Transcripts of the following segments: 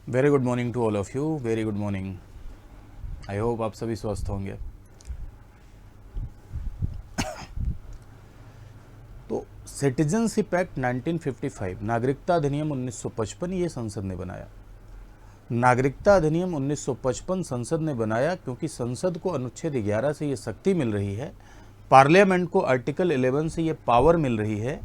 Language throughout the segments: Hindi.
Very good morning to all of you. Very good morning. I hope आप सभी स्वस्थ होंगे। तो सिटीजनशिप एक्ट 1955, नागरिकता अधिनियम 1955, ये संसद ने बनाया। नागरिकता अधिनियम 1955 संसद ने बनाया क्योंकि संसद को अनुच्छेद 11 से ये शक्ति मिल रही है, पार्लियामेंट को आर्टिकल 11 से ये पावर मिल रही है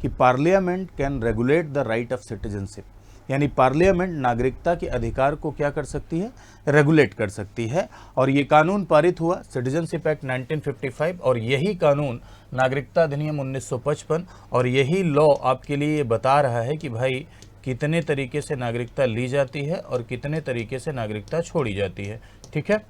कि parliament can regulate the right of citizenship, यानी पार्लियामेंट नागरिकता के अधिकार को क्या कर सकती है, रेगुलेट कर सकती है। और ये कानून पारित हुआ सिटीजनशिप एक्ट 1955, और यही कानून नागरिकता अधिनियम 1955, और यही लॉ आपके लिए ये बता रहा है कि भाई कितने तरीके से नागरिकता ली जाती है और कितने तरीके से नागरिकता छोड़ी जाती है। ठीक है,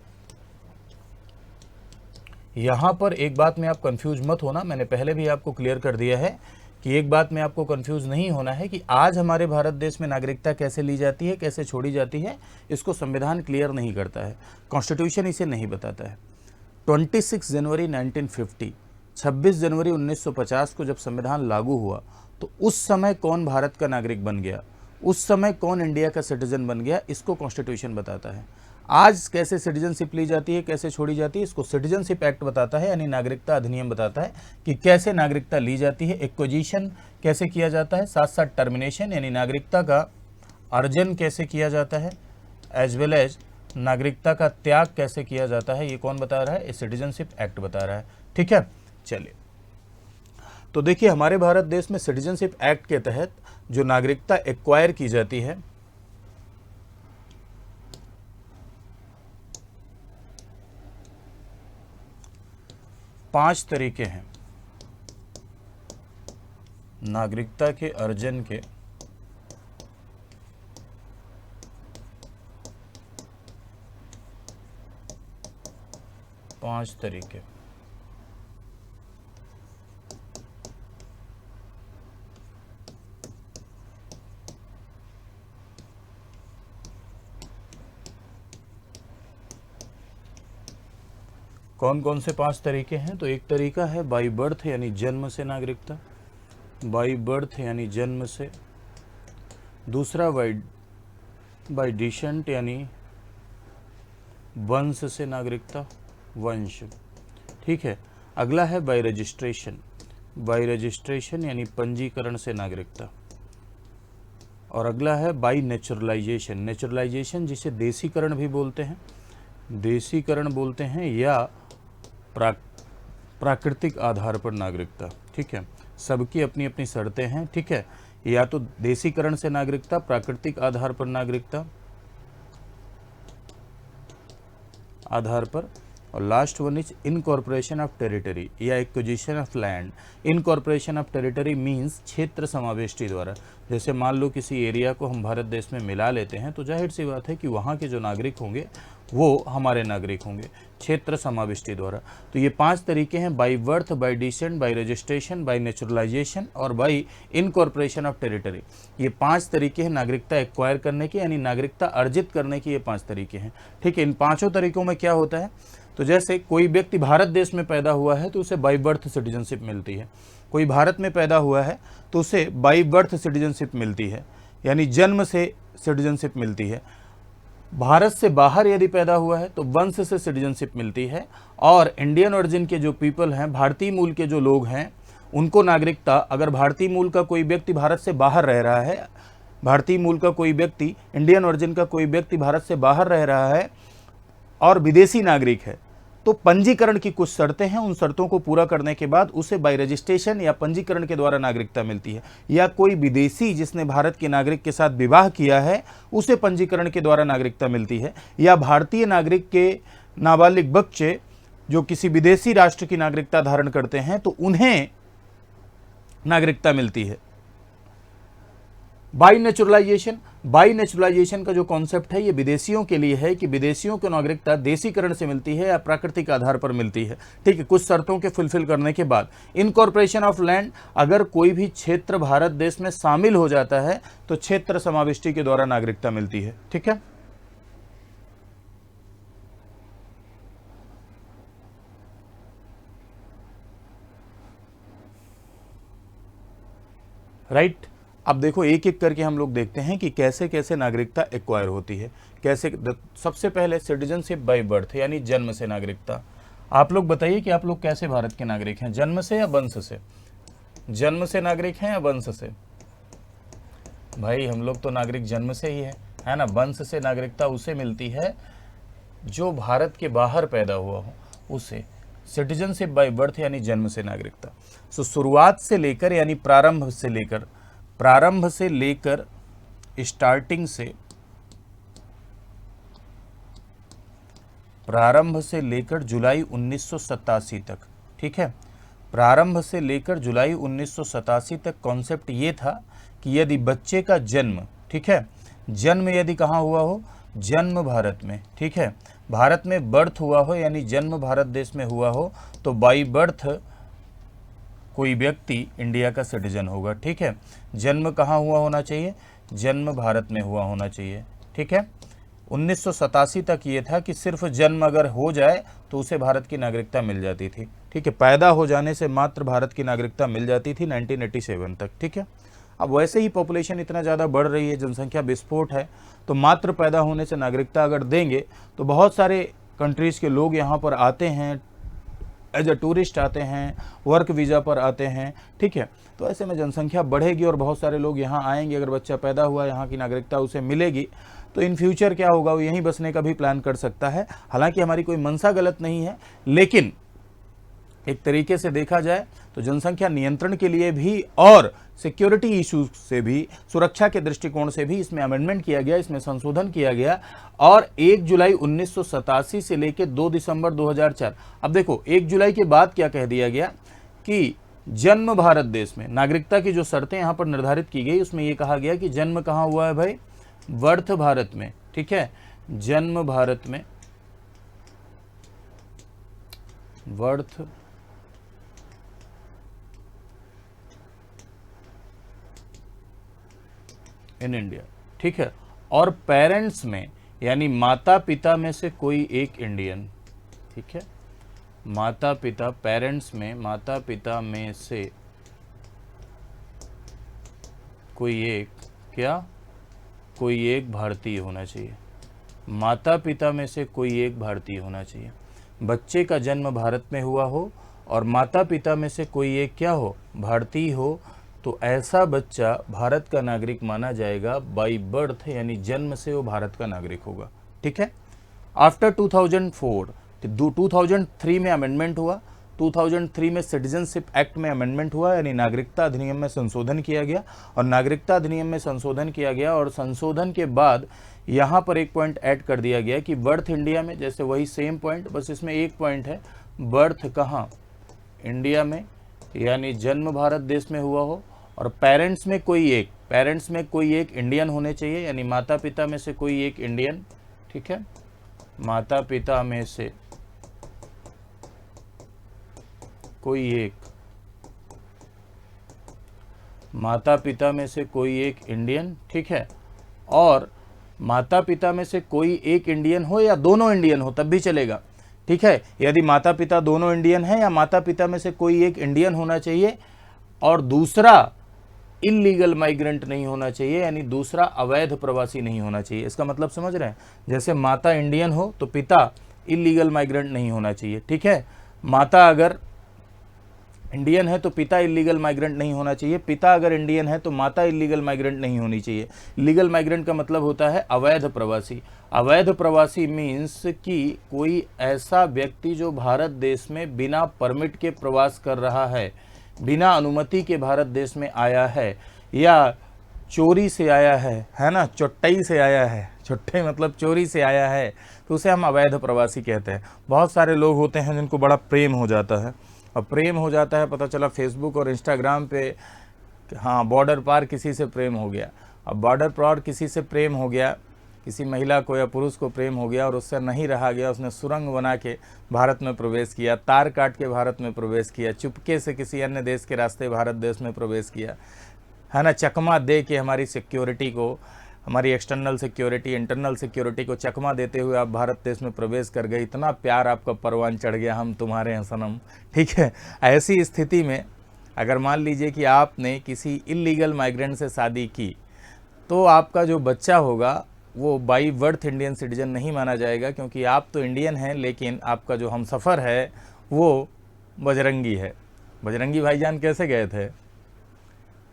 यहाँ पर एक बात में आप कंफ्यूज मत होना, मैंने पहले भी आपको क्लियर कर दिया है कि एक बात में आपको कंफ्यूज नहीं होना है कि आज हमारे भारत देश में नागरिकता कैसे ली जाती है, कैसे छोड़ी जाती है, इसको संविधान क्लियर नहीं करता है, कॉन्स्टिट्यूशन इसे नहीं बताता है। 26 जनवरी 1950, 26 जनवरी 1950 को जब संविधान लागू हुआ तो उस समय कौन भारत का नागरिक बन गया, उस समय कौन इंडिया का सिटीजन बन गया, इसको कॉन्स्टिट्यूशन बताता है। आज कैसे सिटीजनशिप ली जाती है, कैसे छोड़ी जाती है, इसको सिटीजनशिप एक्ट बताता है, यानी नागरिकता अधिनियम बताता है कि कैसे नागरिकता ली जाती है, एक्विजिशन कैसे किया जाता है, साथ साथ टर्मिनेशन यानी नागरिकता का अर्जन कैसे किया जाता है, एज वेल एज नागरिकता का त्याग कैसे किया जाता है। ये कौन बता रहा है, ये सिटीजनशिप एक्ट बता रहा है। ठीक है, चलिए तो देखिए हमारे भारत देश में सिटीजनशिप एक्ट के तहत जो नागरिकता एक्वायर की जाती है, पांच तरीके हैं नागरिकता के अर्जन के। पांच तरीके। कौन कौन से पांच तरीके हैं, तो एक तरीका है बाई बर्थ यानी जन्म से नागरिकता, बाई बर्थ यानी जन्म से। दूसरा बाई डिसेंट यानी वंश से नागरिकता, वंश। ठीक है, अगला है बाई रजिस्ट्रेशन, बाई रजिस्ट्रेशन यानी पंजीकरण से नागरिकता। और अगला है बाई नेचुरलाइजेशन, नेचुरलाइजेशन जिसे देसीकरण भी बोलते हैं, देसीकरण बोलते हैं, या प्राकृतिक आधार पर नागरिकता। ठीक है, सबकी अपनी अपनी शर्तें हैं। ठीक है, या तो देसीकरण से नागरिकता, प्राकृतिक आधार पर नागरिकता आधार पर, और last one is incorporation of territory या acquisition of land. Incorporation of territory means क्षेत्र समावेष्टि द्वारा। जैसे मान लो किसी एरिया को हम भारत देश में मिला लेते हैं तो जाहिर सी बात है कि वहाँ के जो नागरिक होंगे वो हमारे नागरिक होंगे, क्षेत्र समाविष्टि द्वारा। तो ये पांच तरीके हैं, by birth, by descent, by registration, by naturalisation और बाई इनकॉर्पोरेशन ऑफ टेरिटरी। ये पांच तरीके हैं नागरिकता एक्वायर करने के, यानी नागरिकता अर्जित करने के, ये पांच तरीके हैं। ठीक है, इन पांचों तरीकों में क्या होता है, तो जैसे कोई व्यक्ति भारत देश में पैदा हुआ है तो उसे बाई बर्थ सिटीजनशिप मिलती है। कोई भारत में पैदा हुआ है तो उसे बाई बर्थ सिटीजनशिप मिलती है, यानी जन्म से सिटीजनशिप मिलती है। भारत से बाहर यदि पैदा हुआ है तो वंश से सिटीजनशिप मिलती है। और इंडियन ओरिजिन के जो पीपल हैं, भारतीय मूल के जो लोग हैं, उनको नागरिकता, अगर भारतीय मूल का कोई व्यक्ति भारत से बाहर रह रहा है, भारतीय मूल का कोई व्यक्ति, इंडियन ओरिजिन का कोई व्यक्ति भारत से बाहर रह रहा है और विदेशी नागरिक है, तो पंजीकरण की कुछ शर्तें हैं, उन शर्तों को पूरा करने के बाद उसे बाई रजिस्ट्रेशन या पंजीकरण के द्वारा नागरिकता मिलती है। या कोई विदेशी जिसने भारत के नागरिक के साथ विवाह किया है उसे पंजीकरण के द्वारा नागरिकता मिलती है। या भारतीय नागरिक के नाबालिग बच्चे जो किसी विदेशी राष्ट्र की नागरिकता धारण करते हैं तो उन्हें नागरिकता मिलती है। बाई नेचुरलाइजेशन, बाई नेचुरलाइजेशन का जो कॉन्सेप्ट है ये विदेशियों के लिए है कि विदेशियों को नागरिकता देसीकरण से मिलती है या प्राकृतिक आधार पर मिलती है। ठीक है, कुछ शर्तों के फुलफिल करने के बाद। इनकॉर्पोरेशन ऑफ लैंड, अगर कोई भी क्षेत्र भारत देश में शामिल हो जाता है तो क्षेत्र समाविष्टि के द्वारा नागरिकता मिलती है। ठीक है, राइट। अब देखो एक एक करके हम लोग देखते हैं कि कैसे कैसे नागरिकता एक्वायर होती है, कैसे। सबसे पहले सिटीजनशिप बाय बर्थ, यानी जन्म से नागरिकता। आप लोग बताइए कि आप लोग कैसे भारत के नागरिक हैं, जन्म से या वंश से? जन्म से नागरिक हैं या वंश से? भाई हम लोग तो नागरिक जन्म से ही है ना। वंश से नागरिकता उसे मिलती है जो भारत के बाहर पैदा हुआ हो, उसे। सिटीजनशिप बाय बर्थ यानी जन्म से नागरिकता। सो शुरुआत से लेकर यानी प्रारंभ से लेकर स्टार्टिंग से, प्रारंभ से लेकर जुलाई 1987 तक, ठीक है। प्रारंभ से लेकर जुलाई 1987 तक कॉन्सेप्ट ये था कि यदि बच्चे का जन्म, ठीक है, जन्म यदि कहाँ हुआ हो, जन्म भारत में, ठीक है, भारत में बर्थ हुआ हो यानी जन्म भारत देश में हुआ हो, तो बाई बर्थ कोई व्यक्ति इंडिया का सिटीजन होगा, ठीक है। जन्म कहाँ हुआ होना चाहिए, जन्म भारत में हुआ होना चाहिए, ठीक है। 1987 तक ये था कि सिर्फ जन्म अगर हो जाए तो उसे भारत की नागरिकता मिल जाती थी, ठीक है। पैदा हो जाने से मात्र भारत की नागरिकता मिल जाती थी 1987 तक, ठीक है। अब वैसे ही पॉपुलेशन इतना ज़्यादा बढ़ रही है, जनसंख्या विस्फोट है, तो मात्र पैदा होने से नागरिकता अगर देंगे तो बहुत सारे कंट्रीज़ के लोग यहाँ पर आते हैं, एज अ टूरिस्ट आते हैं, वर्क वीज़ा पर आते हैं, ठीक है। तो ऐसे में जनसंख्या बढ़ेगी और बहुत सारे लोग यहाँ आएंगे। अगर बच्चा पैदा हुआ, यहाँ की नागरिकता उसे मिलेगी, तो इन फ्यूचर क्या होगा, वो यहीं बसने का भी प्लान कर सकता है। हालांकि हमारी कोई मंशा गलत नहीं है, लेकिन एक तरीके से देखा जाए तो जनसंख्या नियंत्रण के लिए भी और सिक्योरिटी इश्यूज से भी, सुरक्षा के दृष्टिकोण से भी इसमें अमेंडमेंट किया गया, इसमें संशोधन किया गया। और 1 जुलाई 1987 से लेकर 2 दिसंबर 2004, अब देखो 1 जुलाई के बाद क्या कह दिया गया कि जन्म भारत देश में, नागरिकता की जो शर्तें यहाँ पर निर्धारित की गई उसमें ये कहा गया कि जन्म कहाँ हुआ है भाई, बर्थ भारत में, ठीक है, जन्म भारत में, बर्थ इन इंडिया, ठीक है। और पेरेंट्स में यानी माता पिता में से कोई एक इंडियन, ठीक है, माता पिता, पेरेंट्स में माता पिता में से कोई एक, क्या, कोई एक भारतीय होना चाहिए। माता पिता में से कोई एक भारतीय होना चाहिए। बच्चे का जन्म भारत में हुआ हो और माता पिता में से कोई एक क्या हो, भारतीय हो, तो ऐसा बच्चा भारत का नागरिक माना जाएगा बाई बर्थ, यानी जन्म से वो भारत का नागरिक होगा, ठीक है। आफ्टर 2004, 2003 में अमेंडमेंट हुआ, 2003 में सिटीजनशिप एक्ट में अमेंडमेंट हुआ, यानी नागरिकता अधिनियम में संशोधन किया गया। और नागरिकता अधिनियम में संशोधन किया गया और संशोधन के बाद यहाँ पर एक पॉइंट ऐड कर दिया गया कि बर्थ इंडिया में, जैसे वही सेम पॉइंट, बस इसमें एक पॉइंट है, बर्थ कहाँ, इंडिया में, यानी जन्म भारत देश में हुआ हो। और पेरेंट्स में कोई एक इंडियन होने चाहिए, यानी माता पिता में से कोई एक इंडियन, ठीक है, माता पिता में से कोई एक, माता पिता में से कोई एक इंडियन, ठीक है। और माता पिता में से कोई एक इंडियन हो या दोनों इंडियन हो तब भी चलेगा, ठीक है। यदि माता पिता दोनों इंडियन हैं या माता पिता में से कोई एक इंडियन होना चाहिए और दूसरा इलीगल माइग्रेंट नहीं होना चाहिए, यानी दूसरा अवैध प्रवासी नहीं होना चाहिए। इसका मतलब समझ रहे हैं, जैसे माता इंडियन हो तो पिता इलीगल माइग्रेंट नहीं होना चाहिए, ठीक है। माता अगर इंडियन है तो पिता इलीगल माइग्रेंट नहीं होना चाहिए, पिता अगर इंडियन है तो माता इलीगल माइग्रेंट नहीं होनी चाहिए। लीगल माइग्रेंट का मतलब होता है अवैध प्रवासी। अवैध प्रवासी मीन्स कि कोई ऐसा व्यक्ति जो भारत देश में बिना परमिट के प्रवास कर रहा है, बिना अनुमति के भारत देश में आया है, या चोरी से आया है ना, चुट्टई से आया है, चुट्टे मतलब चोरी से आया है, तो उसे हम अवैध प्रवासी कहते हैं। बहुत सारे लोग होते हैं जिनको बड़ा प्रेम हो जाता है, और प्रेम हो जाता है, पता चला फेसबुक और इंस्टाग्राम पे, हाँ बॉर्डर पार किसी से प्रेम हो गया। अब बॉर्डर पार किसी से प्रेम हो गया, किसी महिला को या पुरुष को प्रेम हो गया और उससे नहीं रहा गया, उसने सुरंग बना के भारत में प्रवेश किया, तार काट के भारत में प्रवेश किया, चुपके से किसी अन्य देश के रास्ते भारत देश में प्रवेश किया, है ना, चकमा दे के हमारी सिक्योरिटी को, हमारी एक्सटर्नल सिक्योरिटी, इंटरनल सिक्योरिटी को चकमा देते हुए आप भारत देश में प्रवेश कर गए, इतना प्यार आपका परवान चढ़ गया, हम तुम्हारे हैं सनम, ठीक है। ऐसी स्थिति में अगर मान लीजिए कि आपने किसी इलीगल माइग्रेंट से शादी की तो आपका जो बच्चा होगा वो बाई बर्थ इंडियन सिटीजन नहीं माना जाएगा, क्योंकि आप तो इंडियन हैं लेकिन आपका जो हमसफ़र है वो बजरंगी है। बजरंगी भाईजान कैसे गए थे?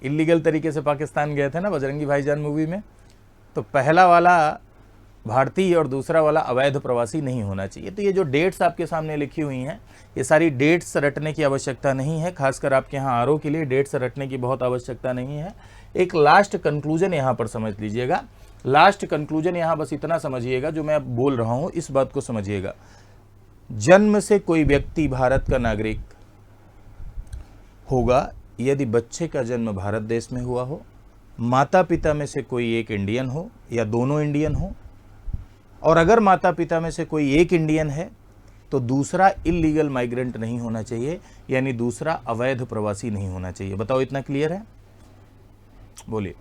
इलीगल तरीके से पाकिस्तान गए थे ना बजरंगी भाईजान मूवी में। तो पहला वाला भारतीय और दूसरा वाला अवैध प्रवासी नहीं होना चाहिए। तो ये जो डेट्स आपके सामने लिखी हुई हैं, ये सारी डेट्स रटने की आवश्यकता नहीं है, खासकर आपके यहाँ आरओ के लिए डेट्स रटने की बहुत आवश्यकता नहीं है। एक लास्ट कंक्लूजन यहाँ पर समझ लीजिएगा। लास्ट कंक्लूजन यहाँ बस इतना समझिएगा, जो मैं अब बोल रहा हूँ इस बात को समझिएगा। जन्म से कोई व्यक्ति भारत का नागरिक होगा यदि बच्चे का जन्म भारत देश में हुआ हो, माता पिता में से कोई एक इंडियन हो या दोनों इंडियन हो, और अगर माता पिता में से कोई एक इंडियन है तो दूसरा इलीगल माइग्रेंट नहीं होना चाहिए, यानी दूसरा अवैध प्रवासी नहीं होना चाहिए। बताओ इतना क्लियर है? बोलिए।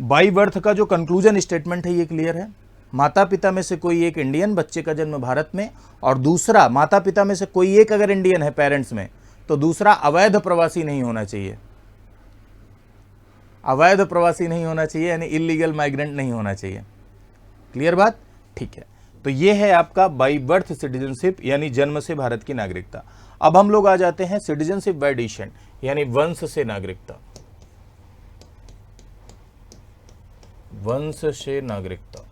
बाई बर्थ का जो कंक्लूजन स्टेटमेंट है ये क्लियर है? माता पिता में से कोई एक इंडियन, बच्चे का जन्म भारत में, और दूसरा माता पिता में से कोई एक अगर इंडियन है पेरेंट्स में तो दूसरा अवैध प्रवासी नहीं होना चाहिए। अवैध प्रवासी नहीं होना चाहिए यानी इलीगल माइग्रेंट नहीं होना चाहिए। क्लियर बात? ठीक है। तो ये है आपका बाई बर्थ सिटीजनशिप यानी जन्म से भारत की नागरिकता। अब हम लोग आ जाते हैं सिटीजनशिप बाय डिसेंट यानी वंश से नागरिकता। वंश से नागरिकता।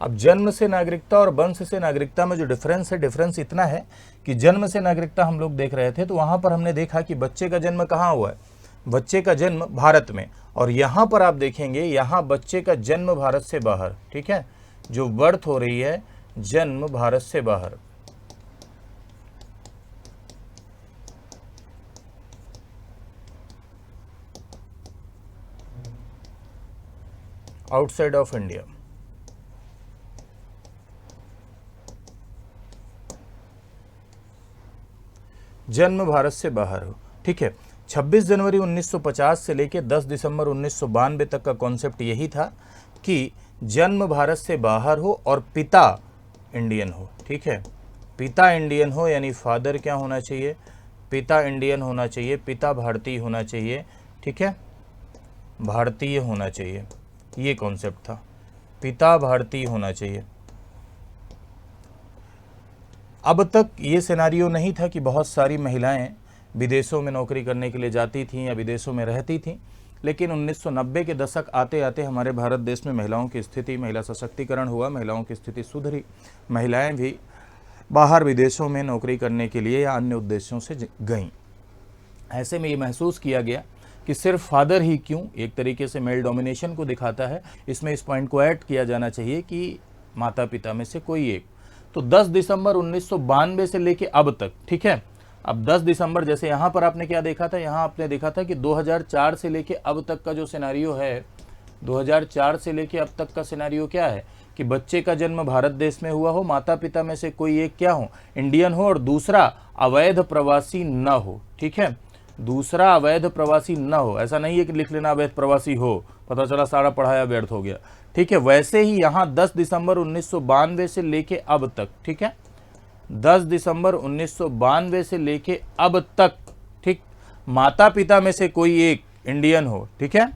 अब जन्म से नागरिकता और वंश से नागरिकता में जो डिफरेंस है, डिफरेंस इतना है कि जन्म से नागरिकता हम लोग देख रहे थे तो वहां पर हमने देखा कि बच्चे का जन्म कहाँ हुआ है? बच्चे का जन्म भारत में, और यहाँ पर आप देखेंगे यहाँ बच्चे का जन्म भारत से बाहर। ठीक है, जो बर्थ हो रही है जन्म भारत से बाहर। Outside of India. जन्म भारत से बाहर हो। ठीक है, 26 जनवरी 1950 से लेकर 10 दिसंबर 1992 तक का कॉन्सेप्ट यही था कि जन्म भारत से बाहर हो और पिता इंडियन हो। ठीक है, पिता इंडियन हो यानी फादर क्या होना चाहिए? पिता इंडियन होना चाहिए, पिता भारतीय होना चाहिए। ठीक है, भारतीय होना चाहिए, ये कॉन्सेप्ट था, पिता भारतीय होना चाहिए। अब तक ये सिनेरियो नहीं था कि बहुत सारी महिलाएं विदेशों में नौकरी करने के लिए जाती थीं या विदेशों में रहती थीं, लेकिन 1990 के दशक आते आते हमारे भारत देश में महिलाओं की स्थिति, महिला सशक्तिकरण हुआ, महिलाओं की स्थिति सुधरी, महिलाएं भी बाहर विदेशों में नौकरी करने के लिए या अन्य उद्देश्यों से गईं। ऐसे में ये महसूस किया गया कि सिर्फ फादर ही क्यों, एक तरीके से मेल डोमिनेशन को दिखाता है। इसमें इस पॉइंट को ऐड किया जाना चाहिए कि माता पिता में से कोई एक। तो 10 दिसंबर 1992 से लेके अब तक, ठीक है, अब 10 दिसंबर जैसे यहाँ पर आपने क्या देखा था, यहाँ आपने देखा था कि 2004 से लेके अब तक का जो सिनेरियो है, 2004 से लेके अब तक का सिनेरियो क्या है कि बच्चे का जन्म भारत देश में हुआ हो, माता पिता में से कोई एक क्या हो, इंडियन हो, और दूसरा अवैध प्रवासी न हो। ठीक है, दूसरा अवैध प्रवासी न हो। ऐसा नहीं है कि लिख लेना अवैध प्रवासी हो, पता चला सारा पढ़ाया व्यर्थ हो गया। ठीक है, वैसे ही यहाँ 10 दिसंबर 1992 से लेके अब तक, ठीक है, 10 दिसंबर 1992 से लेके अब तक, ठीक, माता पिता में से कोई एक इंडियन हो, ठीक है,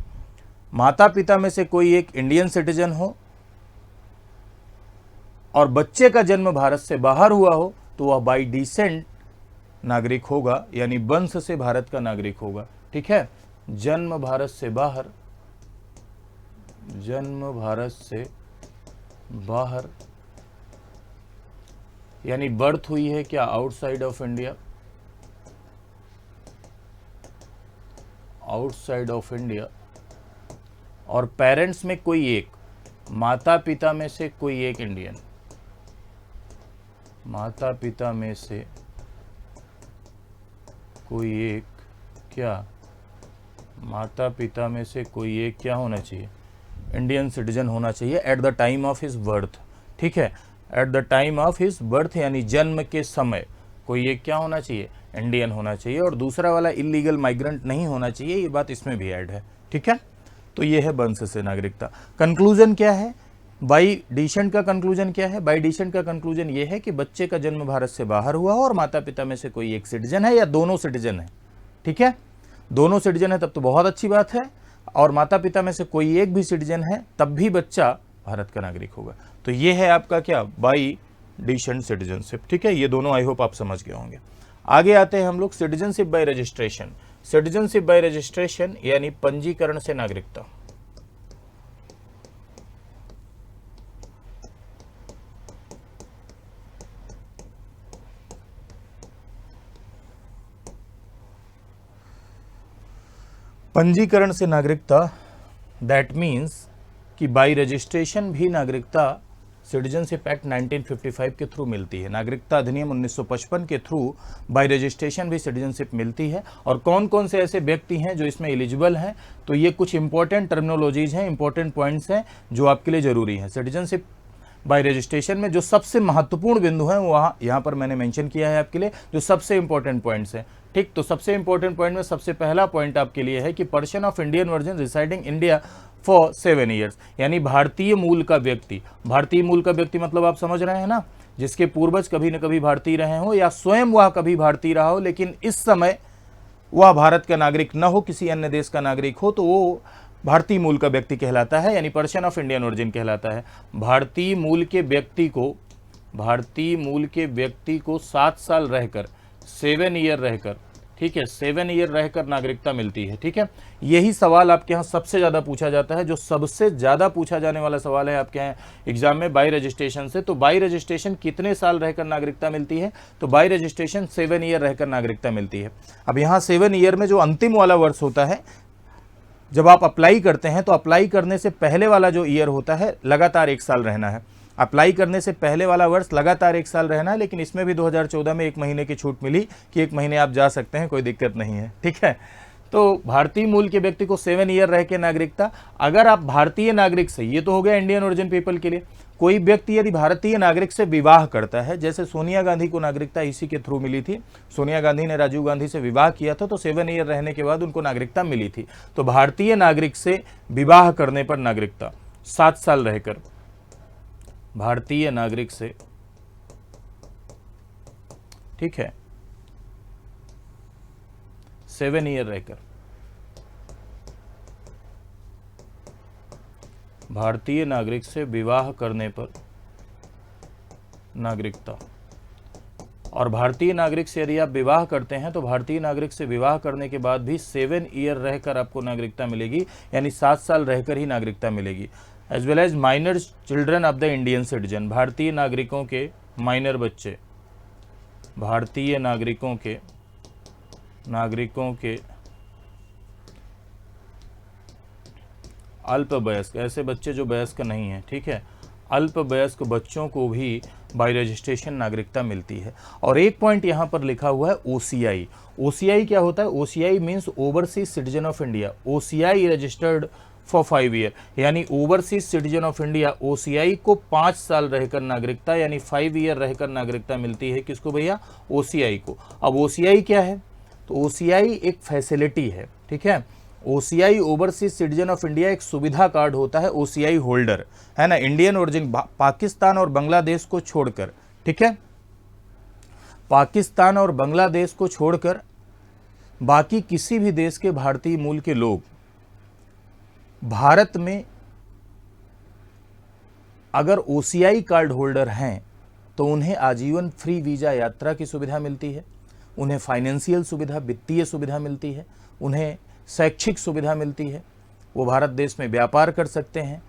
माता पिता में से कोई एक इंडियन सिटीजन हो और बच्चे का जन्म भारत से बाहर हुआ हो तो वह बाई डिसेंट नागरिक होगा, यानी वंश से भारत का नागरिक होगा। ठीक है, जन्म भारत से बाहर, जन्म भारत से बाहर यानी बर्थ हुई है क्या outside of India, outside of India, और पेरेंट्स में कोई एक, माता पिता में से कोई एक इंडियन, माता पिता में से कोई एक क्या, माता पिता में से कोई एक क्या होना चाहिए, इंडियन सिटीजन होना चाहिए at the time of his birth. ठीक है, at the time of his birth यानी जन्म के समय कोई एक क्या होना चाहिए, इंडियन होना चाहिए, और दूसरा वाला इलीगल माइग्रेंट नहीं होना चाहिए। ये बात इसमें भी ऐड है। ठीक है, तो ये है वंश से नागरिकता। कंक्लूजन क्या है बाई डिसेंट का कंक्लूजन क्या है? बाई डिसेंट का कंक्लूजन ये है कि बच्चे का जन्म भारत से बाहर हुआ हो और माता पिता में से कोई एक सिटीजन है या दोनों सिटीजन है। ठीक है, दोनों सिटीजन है तब तो बहुत अच्छी बात है, और माता पिता में से कोई एक भी सिटीजन है तब भी बच्चा भारत का नागरिक होगा। तो ये है आपका क्या? By descent citizenship. ठीक है, ये दोनों आई होप आप समझ गए होंगे। आगे आते हैं हम लोग citizenship by registration. Citizenship by registration यानी पंजीकरण से नागरिकता। पंजीकरण से नागरिकता, दैट मीन्स कि बाई रजिस्ट्रेशन भी नागरिकता सिटीजनशिप एक्ट 1955 के थ्रू मिलती है। नागरिकता अधिनियम 1955 के थ्रू बाई रजिस्ट्रेशन भी सिटीजनशिप मिलती है। और कौन कौन से ऐसे व्यक्ति हैं जो इसमें एलिजिबल हैं? तो ये कुछ इंपॉर्टेंट टर्मिनोलॉजीज हैं, इंपॉर्टेंट पॉइंट्स हैं जो आपके लिए जरूरी हैं। सिटीजनशिप बाय रजिस्ट्रेशन में जो सबसे महत्वपूर्ण बिंदु हैं वहाँ यहाँ पर मैंने मेंशन किया है आपके लिए, जो सबसे इंपॉर्टेंट पॉइंट्स हैं। ठीक, तो सबसे इंपॉर्टेंट पॉइंट में सबसे पहला पॉइंट आपके लिए है कि person of Indian version residing India for 7 years, यानी भारतीय मूल का व्यक्ति। भारतीय मूल का व्यक्ति मतलब आप समझ रहे हैं ना, जिसके पूर्वज कभी न कभी भारतीय रहे हो या स्वयं वह कभी भारतीय रहा हो लेकिन इस समय वह भारत का नागरिक न हो, किसी अन्य देश का नागरिक हो, तो वो भारतीय मूल का व्यक्ति कहलाता है, यानी पर्सन ऑफ इंडियन ओरिजिन कहलाता है। भारतीय मूल के व्यक्ति को 7 साल रहकर, 7 ईयर रहकर, ठीक है, 7 ईयर रहकर नागरिकता मिलती है। ठीक है, यही सवाल आपके यहाँ सबसे ज़्यादा पूछा जाता है, जो सबसे ज़्यादा पूछा जाने वाला सवाल है आपके यहाँ एग्जाम में बाई रजिस्ट्रेशन से। तो बाई रजिस्ट्रेशन कितने साल रहकर नागरिकता मिलती है? तो बाई रजिस्ट्रेशन 7 ईयर रहकर नागरिकता मिलती है। अब यहाँ 7 ईयर में जो अंतिम वाला वर्ष होता है, जब आप अप्लाई करते हैं तो अप्लाई करने से पहले वाला जो ईयर होता है लगातार 1 साल रहना है। अप्लाई करने से पहले वाला वर्ष लगातार 1 साल रहना है, लेकिन इसमें भी 2014 में 1 महीने की छूट मिली कि 1 महीने आप जा सकते हैं, कोई दिक्कत नहीं है। ठीक है, तो भारतीय मूल के व्यक्ति को 7 ईयर रह के नागरिकता। अगर आप भारतीय नागरिक से, ये तो हो गया इंडियन ओरिजिन पीपल के लिए, कोई व्यक्ति यदि भारतीय नागरिक से विवाह करता है, जैसे सोनिया गांधी को नागरिकता इसी के थ्रू मिली थी, सोनिया गांधी ने राजीव गांधी से विवाह किया था तो 7 ईयर रहने के बाद उनको नागरिकता मिली थी। तो भारतीय नागरिक से विवाह करने पर नागरिकता 7 साल रहकर, भारतीय नागरिक से, ठीक है, 7 ईयर रहकर भारतीय नागरिक से विवाह करने पर नागरिकता। और भारतीय नागरिक से यदि आप विवाह करते हैं तो भारतीय नागरिक से विवाह करने के बाद भी 7 ईयर रहकर आपको नागरिकता मिलेगी, यानी 7 साल रहकर ही नागरिकता मिलेगी। As well as minor children of the Indian citizen, भारतीय नागरिकों के माइनर बच्चे, भारतीय नागरिकों के अल्पवयस्क, ऐसे बच्चे जो वयस्क नहीं हैं, ठीक है, अल्पवयस्क बच्चों को भी बाय रजिस्ट्रेशन नागरिकता मिलती है। और एक पॉइंट यहाँ पर लिखा हुआ है ओसीआई। ओसीआई क्या होता है? OCI means overseas citizen of India. OCI registered for 5 year, यानी overseas citizen of India, OCI को 5 साल रहकर नागरिकता, यानी 5 ईयर रहकर नागरिकता मिलती है। किसको भैया? ओसीआई को। अब ओसीआई क्या है? तो ओसीआई एक फैसिलिटी है, ठीक है। OCI overseas citizen of India एक सुविधा कार्ड होता है, ओसीआई होल्डर है ना, इंडियन ओरिजिन, पाकिस्तान और बांग्लादेश को छोड़कर, ठीक है, पाकिस्तान और बांग्लादेश को छोड़कर बाकी किसी भी देश के भारतीय मूल के लोग भारत में अगर ओसीआई कार्ड होल्डर हैं तो उन्हें आजीवन फ्री वीजा यात्रा की सुविधा मिलती है, उन्हें फाइनेंशियल सुविधा, वित्तीय सुविधा मिलती है, उन्हें शैक्षिक सुविधा मिलती है, वो भारत देश में व्यापार कर सकते हैं।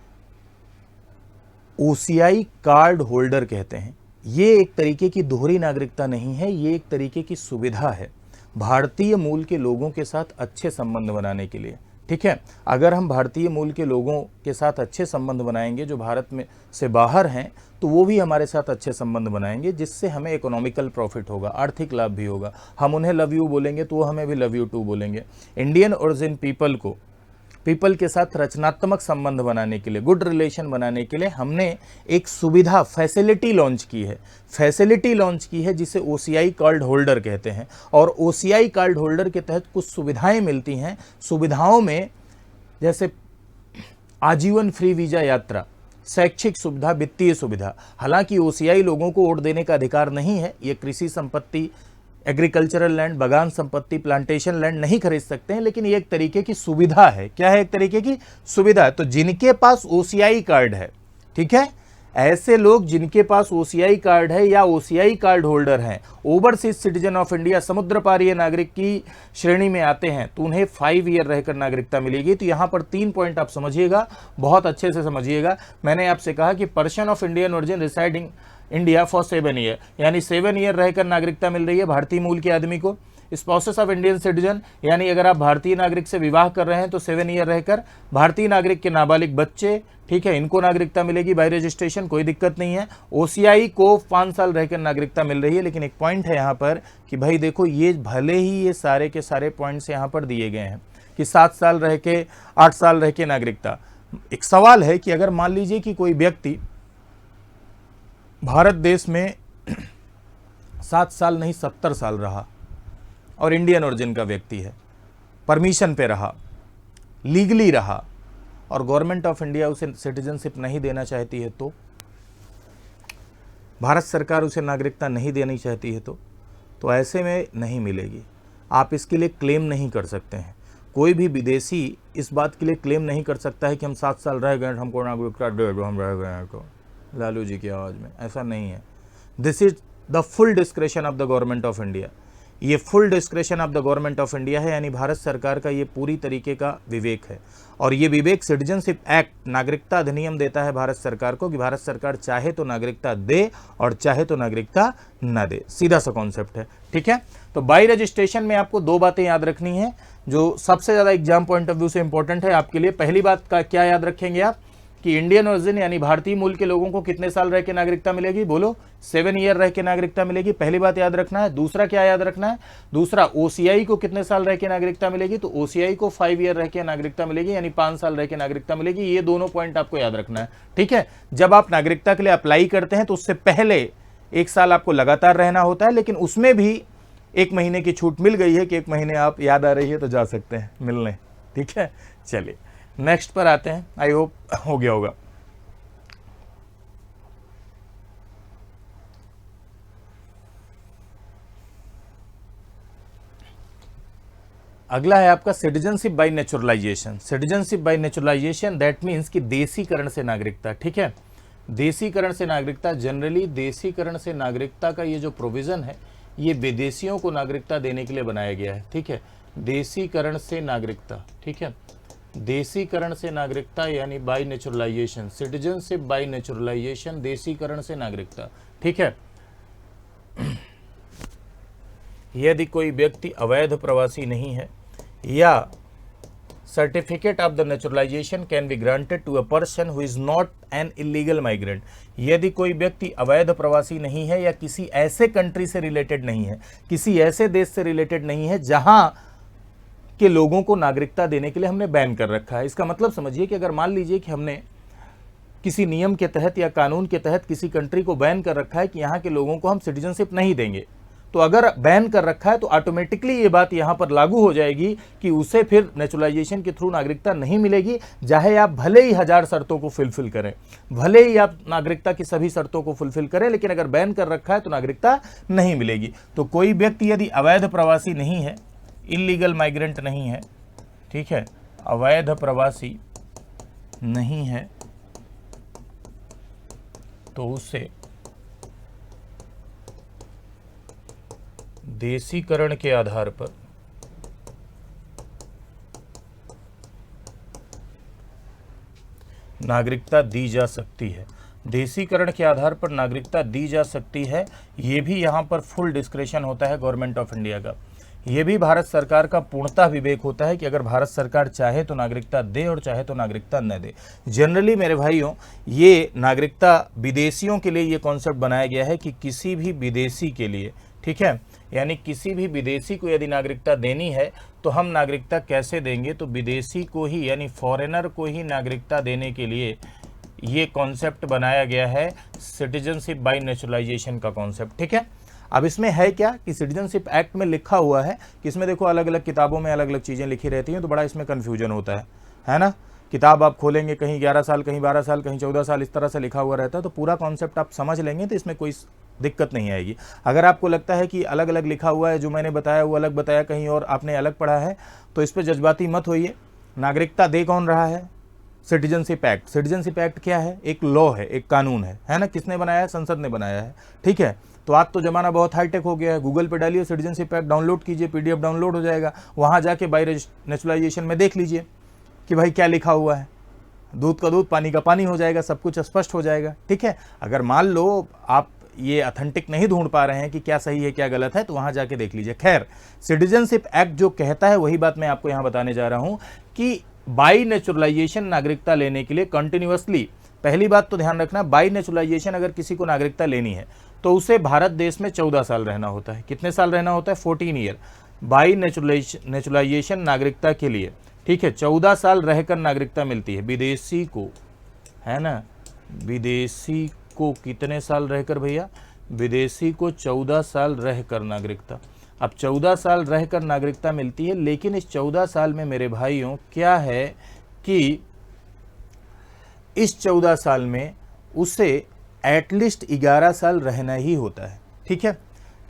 ओसीआई कार्ड होल्डर कहते हैं। ये एक तरीके की दोहरी नागरिकता नहीं है, ये एक तरीके की सुविधा है भारतीय मूल के लोगों के साथ अच्छे संबंध बनाने के लिए, ठीक है। अगर हम भारतीय मूल के लोगों के साथ अच्छे संबंध बनाएंगे जो भारत में से बाहर हैं, तो वो भी हमारे साथ अच्छे संबंध बनाएंगे, जिससे हमें इकोनॉमिकल प्रॉफिट होगा, आर्थिक लाभ भी होगा। हम उन्हें लव यू बोलेंगे तो वो हमें भी लव यू टू बोलेंगे। इंडियन ओरिजिन पीपल के साथ रचनात्मक संबंध बनाने के लिए, गुड रिलेशन बनाने के लिए हमने एक सुविधा, फैसिलिटी लॉन्च की है जिसे ओसीआई कार्ड होल्डर कहते हैं। और ओसीआई कार्ड होल्डर के तहत कुछ सुविधाएं मिलती हैं। सुविधाओं में जैसे आजीवन फ्री वीजा यात्रा, शैक्षिक सुविधा, वित्तीय सुविधा। हालांकि ओसीआई लोगों को वोट देने का अधिकार नहीं है, ये कृषि संपत्ति, एग्रीकल्चरल लैंड, बागान संपत्ति, प्लांटेशन लैंड नहीं खरीद सकते हैं, लेकिन ये एक तरीके की सुविधा है। क्या है? एक तरीके की सुविधा है। तो जिनके पास ओसीआई कार्ड है, ठीक है, ऐसे लोग जिनके पास ओसीआई कार्ड है या ओसीआई कार्ड होल्डर हैं, ओवरसीज सिटीजन ऑफ इंडिया, समुद्र पारीय नागरिक की श्रेणी में आते हैं, तो उन्हें 5 ईयर रहकर नागरिकता मिलेगी। तो यहाँ पर 3 पॉइंट आप समझिएगा, बहुत अच्छे से समझिएगा। मैंने आपसे कहा कि person of Indian origin residing India for 7 year, यानी 7 ईयर रहकर नागरिकता मिल रही है भारतीय मूल के आदमी को। स्पाउसेस ऑफ इंडियन सिटीजन, यानी अगर आप भारतीय नागरिक से विवाह कर रहे हैं तो 7 ईयर रहकर। भारतीय नागरिक के नाबालिग बच्चे, ठीक है, इनको नागरिकता मिलेगी बाय रजिस्ट्रेशन, कोई दिक्कत नहीं है। ओसीआई को 5 साल रहकर नागरिकता मिल रही है। लेकिन एक पॉइंट है यहाँ पर कि भाई देखो, ये भले ही ये सारे के सारे पॉइंट्स यहाँ पर दिए गए हैं कि 7 साल रह के, 8 साल रह के नागरिकता। एक सवाल है कि अगर मान लीजिए कि कोई व्यक्ति भारत देश में 7 साल नहीं 70 साल रहा और इंडियन ओरिजिन का व्यक्ति है, परमिशन पे रहा, लीगली रहा, और गवर्नमेंट ऑफ इंडिया उसे सिटीजनशिप नहीं देना चाहती है, तो भारत सरकार उसे नागरिकता नहीं देनी चाहती है, तो ऐसे में नहीं मिलेगी। आप इसके लिए क्लेम नहीं कर सकते हैं। कोई भी विदेशी इस बात के लिए क्लेम नहीं कर सकता है कि हम 7 साल रह गए, हमको नागरिकता दे दो, हम रह गए हैं तो, लालू जी की आवाज़ में। ऐसा नहीं है। This is the full discretion of the government of India. ये full discretion of the government of India है, यानी भारत सरकार का ये पूरी तरीके का विवेक है। और ये विवेक सिटीजनशिप एक्ट, नागरिकता अधिनियम देता है भारत सरकार को कि भारत सरकार चाहे तो नागरिकता दे और चाहे तो नागरिकता न दे। सीधा सा कॉन्सेप्ट है, ठीक है। तो बाई रजिस्ट्रेशन में आपको 2 बातें याद रखनी है जो सबसे ज़्यादा एग्जाम पॉइंट ऑफ व्यू से इंपॉर्टेंट है आपके लिए। पहली बात का क्या याद रखेंगे आप कि इंडियन ओरिजिन यानी भारतीय मूल के लोगों को कितने साल रह के नागरिकता मिलेगी? बोलो, 7 ईयर रह के नागरिकता मिलेगी। पहली बात याद रखना है। दूसरा क्या याद रखना है? दूसरा, ओसीआई को कितने साल रह के नागरिकता मिलेगी? तो ओसीआई को 5 ईयर रह के नागरिकता मिलेगी, यानी 5 साल रह के नागरिकता मिलेगी। ये दोनों पॉइंट आपको याद रखना है, ठीक है। जब आप नागरिकता के लिए अप्लाई करते हैं तो उससे पहले 1 साल आपको लगातार रहना होता है, लेकिन उसमें भी 1 महीने की छूट मिल गई है कि 1 महीने आप याद आ रही है तो जा सकते हैं मिलने, ठीक है। चलिए नेक्स्ट पर आते हैं। आई होप हो गया होगा। अगला है आपका citizenship by naturalisation. Citizenship by naturalisation that means कि देशीकरण से नागरिकता, ठीक है। देशीकरण से नागरिकता, जनरली देशीकरण से नागरिकता का ये जो प्रोविजन है ये विदेशियों को नागरिकता देने के लिए बनाया गया है, ठीक है। देशीकरण से नागरिकता, ठीक है। देशीकरण से नागरिकता यानी by naturalisation, citizenship by naturalisation, देशीकरण से नागरिकता, ठीक है। यदि कोई व्यक्ति अवैध प्रवासी नहीं है या certificate of the naturalisation can be granted to a person who is not an illegal migrant. यदि कोई व्यक्ति अवैध प्रवासी नहीं है या किसी ऐसे कंट्री से रिलेटेड नहीं है, किसी ऐसे देश से रिलेटेड नहीं है जहां के लोगों को नागरिकता देने के लिए हमने बैन कर रखा है। इसका मतलब समझिए कि अगर मान लीजिए कि हमने किसी नियम के तहत या कानून के तहत किसी कंट्री को बैन कर रखा है कि यहाँ के लोगों को हम सिटीजनशिप नहीं देंगे, तो अगर बैन कर रखा है तो ऑटोमेटिकली ये बात यहाँ पर लागू हो जाएगी कि उसे फिर नेचुरलाइजेशन के थ्रू नागरिकता नहीं मिलेगी, चाहे आप भले ही 1000 शर्तों को फुलफिल करें, भले ही आप नागरिकता की सभी शर्तों को फुलफिल करें, लेकिन अगर बैन कर रखा है तो नागरिकता नहीं मिलेगी। तो कोई व्यक्ति यदि अवैध प्रवासी नहीं है, इलीगल माइग्रेंट नहीं है, ठीक है, अवैध प्रवासी नहीं है, तो उसे देशीकरण के आधार पर नागरिकता दी जा सकती है। देशीकरण के आधार पर नागरिकता दी जा सकती है। ये भी यहाँ पर फुल डिस्क्रेशन होता है गवर्नमेंट ऑफ इंडिया का। ये भी भारत सरकार का पूर्णतः विवेक होता है कि अगर भारत सरकार चाहे तो नागरिकता दे और चाहे तो नागरिकता न दे। जनरली मेरे भाइयों, ये नागरिकता विदेशियों के लिए ये कॉन्सेप्ट बनाया गया है कि किसी भी विदेशी के लिए, ठीक है, यानी किसी भी विदेशी को यदि नागरिकता देनी है तो हम नागरिकता कैसे देंगे? तो विदेशी को ही यानी फॉरेनर को ही नागरिकता देने के लिए ये कॉन्सेप्ट बनाया गया है, सिटीजनशिप बाय नेचुरलाइजेशन का कॉन्सेप्ट, ठीक है। अब इसमें है क्या कि सिटीजनशिप एक्ट में लिखा हुआ है कि इसमें देखो अलग अलग किताबों में अलग अलग चीज़ें लिखी रहती हैं, तो बड़ा इसमें कन्फ्यूजन होता है ना। किताब आप खोलेंगे कहीं 11 साल, कहीं 12 साल, कहीं 14 साल, इस तरह से लिखा हुआ रहता है, तो पूरा कॉन्सेप्ट आप समझ लेंगे तो इसमें कोई दिक्कत नहीं आएगी। अगर आपको लगता है कि अलग अलग लिखा हुआ है, जो मैंने बताया वो अलग बताया, कहीं और आपने अलग पढ़ा है, तो इस पर जज्बाती मत होइए। नागरिकता दे कौन रहा है? Citizenship act. सिटीजनशिप एक्ट क्या है? एक लॉ है, एक कानून है ना? किसने बनाया है? संसद ने बनाया है, ठीक है। तो आज तो जमाना बहुत हाईटेक हो गया है, गूगल पे डालिए सिटीजनशिप एक्ट, डाउनलोड कीजिए, पीडीएफ डाउनलोड हो जाएगा, वहां जाके बाय नेचुरलाइजेशन में देख लीजिए कि भाई क्या लिखा हुआ है, दूध का दूध पानी का पानी हो जाएगा, सब कुछ स्पष्ट हो जाएगा, ठीक है। अगर मान लो आप ये अथेंटिक नहीं ढूंढ पा रहे हैं कि क्या सही है क्या गलत है, तो वहां जाके देख लीजिए। खैर, सिटीजनशिप एक्ट जो कहता है वही बात मैं आपको यहां बताने जा रहा हूं कि बाई नेचुरलाइजेशन नागरिकता लेने के लिए कंटिन्यूअसली, पहली बात तो ध्यान रखना, बाई नेचुरलाइजेशन अगर किसी को नागरिकता लेनी है तो उसे भारत देश में 14 साल रहना होता है। कितने साल रहना होता है? 14 ईयर। बाई नेचुरलाइजेशन नागरिकता के लिए, ठीक है, 14 साल रहकर नागरिकता मिलती है विदेशी को, है ना। विदेशी को कितने साल रहकर भैया? विदेशी को 14 साल रहकर नागरिकता। अब 14 साल रहकर नागरिकता मिलती है, लेकिन इस 14 साल में मेरे भाइयों क्या है कि इस 14 साल में उसे एटलीस्ट 11 साल रहना ही होता है, ठीक है।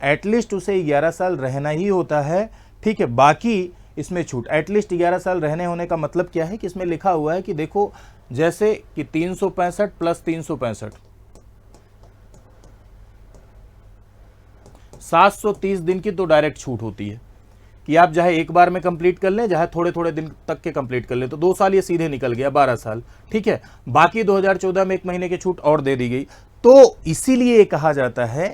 एटलीस्ट उसे 11 साल रहना ही होता है, ठीक है। बाकी इसमें छूट। एटलीस्ट 11 साल रहने होने का मतलब क्या है कि इसमें लिखा हुआ है कि देखो, जैसे कि 365 प्लस 365, 730 दिन की तो डायरेक्ट छूट होती है कि आप चाहे एक बार में कंप्लीट कर लें, चाहे थोड़े थोड़े दिन तक के कंप्लीट कर लें, तो 2 साल ये सीधे निकल गया, 12 साल, ठीक है। बाकी 2014 में 1 महीने की छूट और दे दी गई। तो इसीलिए ये कहा जाता है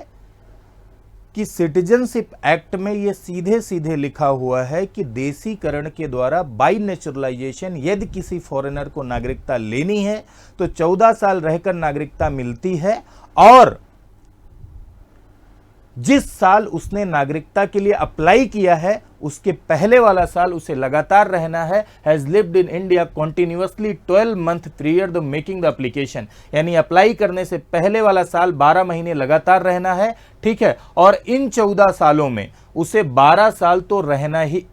कि सिटीजनशिप एक्ट में ये सीधे सीधे लिखा हुआ है कि देशीकरण के द्वारा बाई नेचुरलाइजेशन यदि किसी फॉरेनर को नागरिकता लेनी है तो 14 साल रहकर नागरिकता मिलती है, और जिस साल उसने नागरिकता के लिए अप्लाई किया है उसके पहले वाला साल उसे लगातार रहना है। Has lived in India continuously 12 month period the making the application, यानी अप्लाई करने से पहले वाला साल 12 महीने लगातार रहना है, ठीक है। और इन 14 सालों में उसे 12 साल तो रहना ही,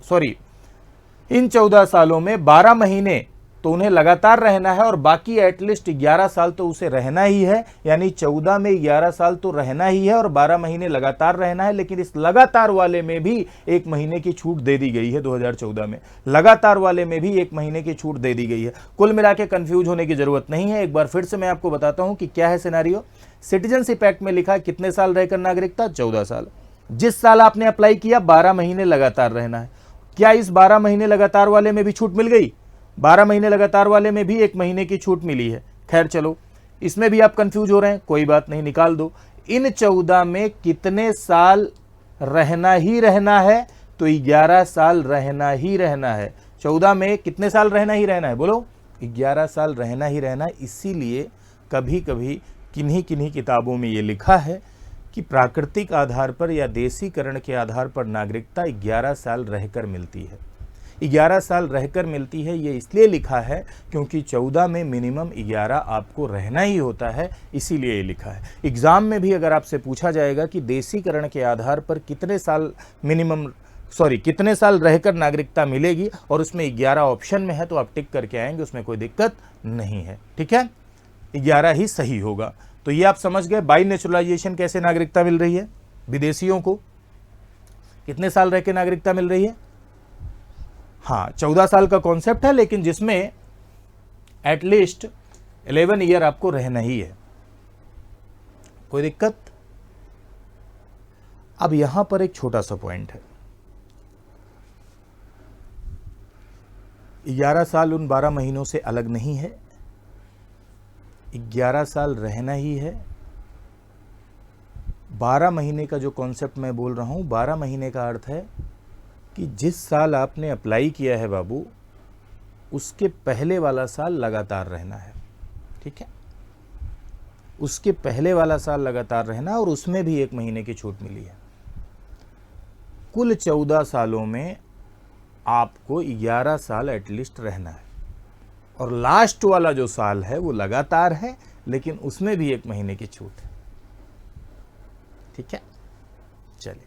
इन 14 सालों में 12 महीने तो उन्हें लगातार रहना है, और बाकी एटलीस्ट 11 साल तो उसे रहना ही है। यानी 14 में 11 साल तो रहना ही है और 12 महीने लगातार रहना है। लेकिन इस लगातार वाले में भी 1 महीने की छूट दे दी गई है। 2014 में लगातार वाले में भी 1 महीने की छूट दे दी गई है। कुल मिला के कंफ्यूज होने की जरूरत नहीं है। एक बार फिर से मैं आपको बताता हूं कि क्या है सिनेरियो। सिटीजनशिप एक्ट में लिखा कितने साल रहकर नागरिकता? 14 साल। जिस साल आपने अप्लाई किया 12 महीने लगातार रहना है। क्या इस 12 महीने लगातार वाले में भी छूट मिल गई? 12 महीने लगातार वाले में भी 1 महीने की छूट मिली है। खैर चलो, इसमें भी आप कंफ्यूज हो रहे हैं, कोई बात नहीं, निकाल दो। इन 14 में कितने साल रहना ही रहना है? तो 11 साल रहना ही रहना है। 14 में कितने साल रहना ही रहना है? बोलो, 11 साल रहना ही रहना है। इसीलिए कभी कभी किन्हीं किन्हीं किताबों में ये लिखा है कि प्राकृतिक आधार पर या देशीकरण के आधार पर नागरिकता 11 साल रहकर मिलती है। 11 साल रहकर मिलती है, ये इसलिए लिखा है क्योंकि 14 में मिनिमम 11 आपको रहना ही होता है, इसीलिए ये लिखा है। एग्जाम में भी अगर आपसे पूछा जाएगा कि देशीकरण के आधार पर कितने साल रहकर नागरिकता मिलेगी और उसमें 11 ऑप्शन में है, तो आप टिक करके आएंगे, उसमें कोई दिक्कत नहीं है, ठीक है। 11 ही सही होगा। तो ये आप समझ गए बाई नेचुरलाइजेशन कैसे नागरिकता मिल रही है। विदेशियों को कितने साल रह के नागरिकता मिल रही है? हाँ, 14 साल का कॉन्सेप्ट है, लेकिन जिसमें एटलीस्ट 11 ईयर आपको रहना ही है। कोई दिक्कत? अब यहां पर एक छोटा सा पॉइंट है। 11 साल उन 12 महीनों से अलग नहीं है। 11 साल रहना ही है। 12 महीने का जो कॉन्सेप्ट मैं बोल रहा हूं, 12 महीने का अर्थ है कि जिस साल आपने अप्लाई किया है बाबू, उसके पहले वाला साल लगातार रहना है, ठीक है। उसके पहले वाला साल लगातार रहना, और उसमें भी 1 महीने की छूट मिली है। कुल 14 सालों में आपको 11 साल एटलीस्ट रहना है, और लास्ट वाला जो साल है वो लगातार है, लेकिन उसमें भी 1 महीने की छूट है, ठीक है। चलिए,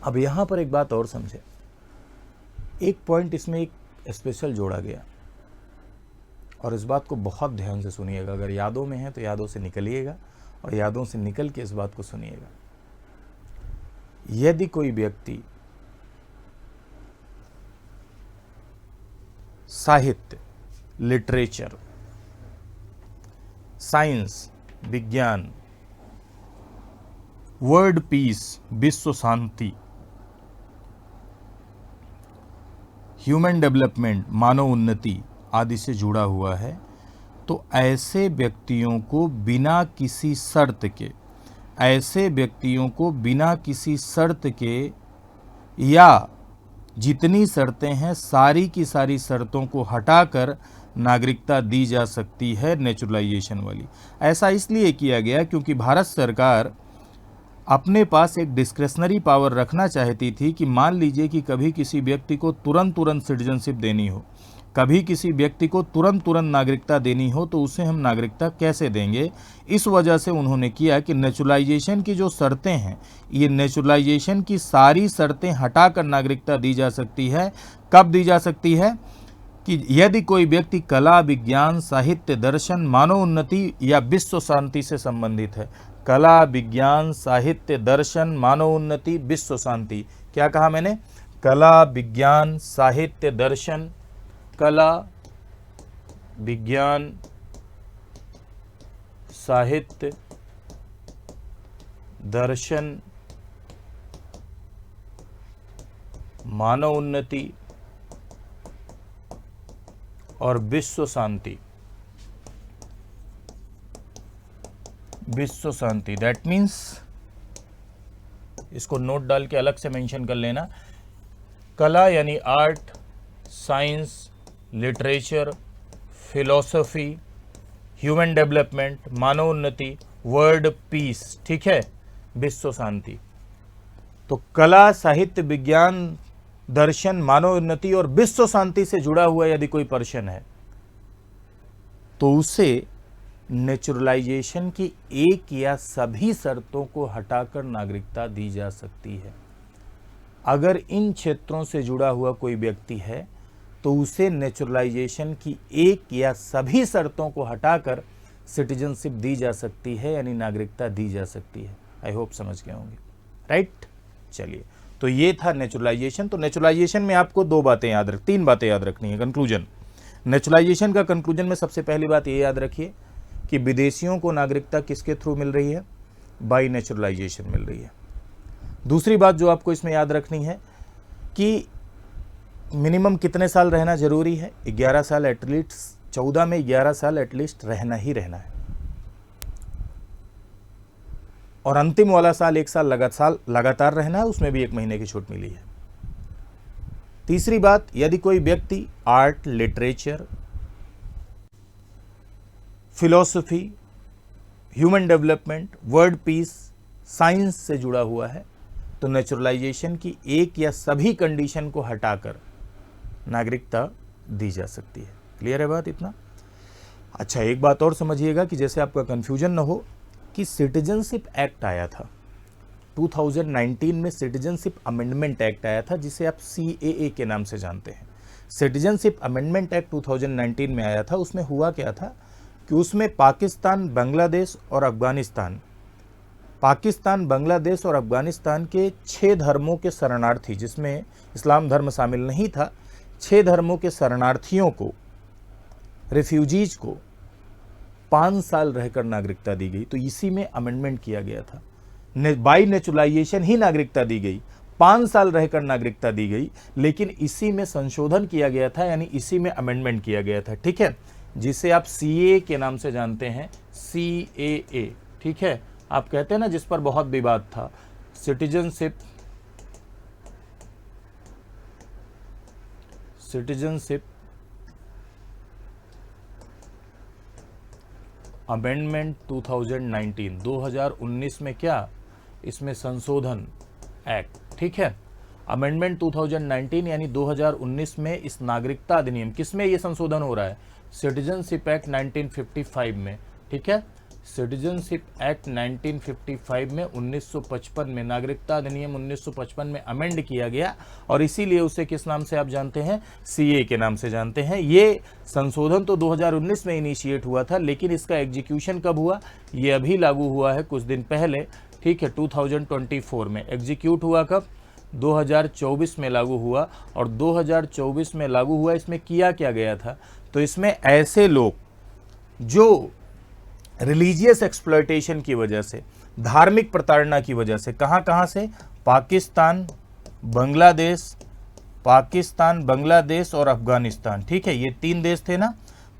अब यहां पर एक बात और समझे। एक पॉइंट इसमें एक स्पेशल जोड़ा गया, और इस बात को बहुत ध्यान से सुनिएगा। अगर यादों में है तो यादों से निकलिएगा, और यादों से निकल के इस बात को सुनिएगा। यदि कोई व्यक्ति साहित्य, लिटरेचर, साइंस, विज्ञान, वर्ल्ड पीस, विश्व शांति, ह्यूमन डेवलपमेंट, मानव उन्नति आदि से जुड़ा हुआ है, तो ऐसे व्यक्तियों को बिना किसी शर्त के, ऐसे व्यक्तियों को बिना किसी शर्त के, या जितनी शर्तें हैं सारी की सारी शर्तों को हटाकर नागरिकता दी जा सकती है, नेचुरलाइजेशन वाली। ऐसा इसलिए किया गया क्योंकि भारत सरकार अपने पास एक डिस्क्रेशनरी पावर रखना चाहती थी कि मान लीजिए कि कभी किसी व्यक्ति को तुरंत सिटीजनशिप देनी हो, कभी किसी व्यक्ति को तुरंत नागरिकता देनी हो, तो उसे हम नागरिकता कैसे देंगे। इस वजह से उन्होंने किया कि नेचुरलाइजेशन की जो शर्तें हैं, ये नेचुरलाइजेशन की सारी शर्तें हटाकर नागरिकता दी जा सकती है। कब दी जा सकती है? कि यदि कोई व्यक्ति कला, विज्ञान, साहित्य, दर्शन, मानव उन्नति या विश्व शांति से संबंधित है। कला, विज्ञान, साहित्य, दर्शन, मानव उन्नति, विश्व शांति। क्या कहा मैंने? कला, विज्ञान, साहित्य, दर्शन, कला, विज्ञान, साहित्य, दर्शन, मानव उन्नति और विश्व शांति। विश्व शांति, दैट मीन्स, इसको नोट डाल के अलग से मेंशन कर लेना। कला यानी art, science, literature, philosophy, human development, मानव उन्नति, वर्ल्ड पीस, ठीक है, विश्व शांति। तो कला, साहित्य, विज्ञान, दर्शन, मानव उन्नति और विश्व शांति से जुड़ा हुआ यदि कोई पर्सन है, तो उसे नेचुरलाइजेशन की एक या सभी शर्तों को हटाकर नागरिकता दी जा सकती है। अगर इन क्षेत्रों से जुड़ा हुआ कोई व्यक्ति है तो उसे नेचुरलाइजेशन की एक या सभी शर्तों को हटाकर सिटीजनशिप दी जा सकती है, यानी नागरिकता दी जा सकती है। आई होप समझ गए होंगे, राइट। चलिए, तो ये था नेचुरलाइजेशन। तो नेचुरलाइजेशन में आपको तीन बातें याद रखनी है। कंक्लूजन, नेचुरलाइजेशन का कंक्लूजन में सबसे पहली बात ये याद रखिए कि विदेशियों को नागरिकता किसके थ्रू मिल रही है? बाय नेचुरलाइजेशन मिल रही है। दूसरी बात जो आपको इसमें याद रखनी है कि मिनिमम कितने साल रहना जरूरी है? 11 साल एटलीस्ट, 14 में 11 साल एटलीस्ट रहना ही रहना है, और अंतिम वाला साल 1 साल लगातार रहना है, उसमें भी 1 महीने की छूट मिली है। तीसरी बात, यदि कोई व्यक्ति art, literature, philosophy, human development, world peace, science से जुड़ा हुआ है, तो नेचुरलाइजेशन की एक या सभी कंडीशन को हटाकर नागरिकता दी जा सकती है। क्लियर है बात इतना? अच्छा, एक बात और समझिएगा कि जैसे आपका कंफ्यूजन ना हो, कि सिटीजनशिप एक्ट आया था 2019 में, सिटीजनशिप अमेंडमेंट एक्ट आया था, जिसे आप CAA के नाम से जानते हैं। सिटीजनशिप अमेंडमेंट एक्ट 2019 में आया था। उसमें हुआ क्या था कि उसमें पाकिस्तान, बांग्लादेश और अफगानिस्तान, बांग्लादेश और अफगानिस्तान के 6 धर्मों के शरणार्थी, जिसमें इस्लाम धर्म शामिल नहीं था, 6 धर्मों के शरणार्थियों को, रिफ्यूजीज को 5 साल रहकर नागरिकता दी गई। तो इसी में अमेंडमेंट किया गया था, बाय नेचुरलाइजेशन ही नागरिकता दी गई, 5 साल रहकर नागरिकता दी गई, लेकिन इसी में संशोधन किया गया था, यानी इसी में अमेंडमेंट किया गया था, ठीक है, जिसे आप CAA के नाम से जानते हैं, CAA, ठीक है। आप कहते हैं ना, जिस पर बहुत विवाद था, सिटीजनशिप अमेंडमेंट 2019 में क्या, इसमें संशोधन एक्ट, ठीक है। अमेंडमेंट 2019 यानी 2019 में इस नागरिकता अधिनियम, किसमें ये संशोधन हो रहा है? सिटीजनशिप एक्ट 1955 में, ठीक है। सिटीजनशिप एक्ट 1955 में 1955 में नागरिकता अधिनियम 1955 में अमेंड किया गया और इसीलिए उसे किस नाम से आप जानते हैं, सीए के नाम से जानते हैं। ये संशोधन तो 2019 में इनिशिएट हुआ था, लेकिन इसका एग्जीक्यूशन कब हुआ, ये अभी लागू हुआ है कुछ दिन पहले, ठीक है, 2024 में एग्जीक्यूट हुआ। कब, 2024 में लागू हुआ। और 2024 में लागू हुआ, इसमें किया क्या गया था, तो इसमें ऐसे लोग जो रिलीजियस एक्सप्लॉयटेशन की वजह से, धार्मिक प्रताड़ना की वजह से, कहाँ से, पाकिस्तान, बांग्लादेश और अफगानिस्तान, ठीक है, ये 3 देश थे ना,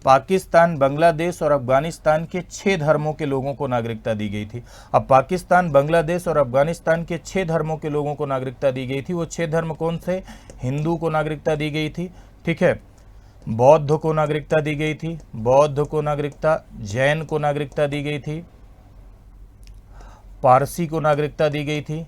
पाकिस्तान, बांग्लादेश और अफगानिस्तान के 6 धर्मों के लोगों को नागरिकता दी गई थी। अब पाकिस्तान, बांग्लादेश और अफगानिस्तान के 6 धर्मों के लोगों को नागरिकता दी गई थी। वो 6 धर्म कौन से, हिंदू को नागरिकता दी गई थी, ठीक है, बौद्ध को नागरिकता दी गई थी, जैन को नागरिकता दी गई थी, पारसी को नागरिकता दी गई थी,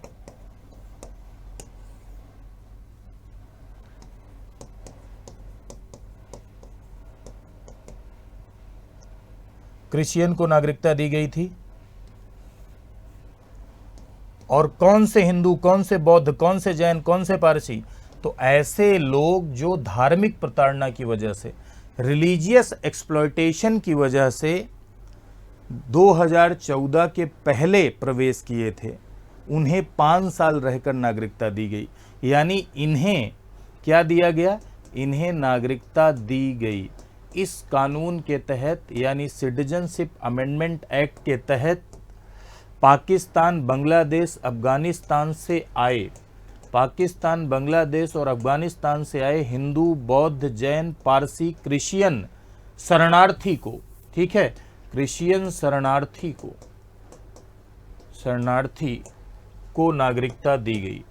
क्रिश्चियन को नागरिकता दी गई थी। और कौन से हिंदू, कौन से बौद्ध, कौन से जैन, कौन से पारसी, तो ऐसे लोग जो धार्मिक प्रताड़ना की वजह से, रिलीजियस एक्सप्लॉयटेशन की वजह से 2014 के पहले प्रवेश किए थे, उन्हें 5 साल रहकर नागरिकता दी गई। यानी इन्हें क्या दिया गया, इन्हें नागरिकता दी गई। इस कानून के तहत, यानी सिटीजनशिप अमेंडमेंट एक्ट के तहत, पाकिस्तान, बांग्लादेश, अफगानिस्तान से आए, पाकिस्तान, बांग्लादेश और अफगानिस्तान से आए हिंदू, बौद्ध, जैन, पारसी, क्रिश्चियन शरणार्थी को, ठीक है, क्रिश्चियन शरणार्थी को नागरिकता दी गई,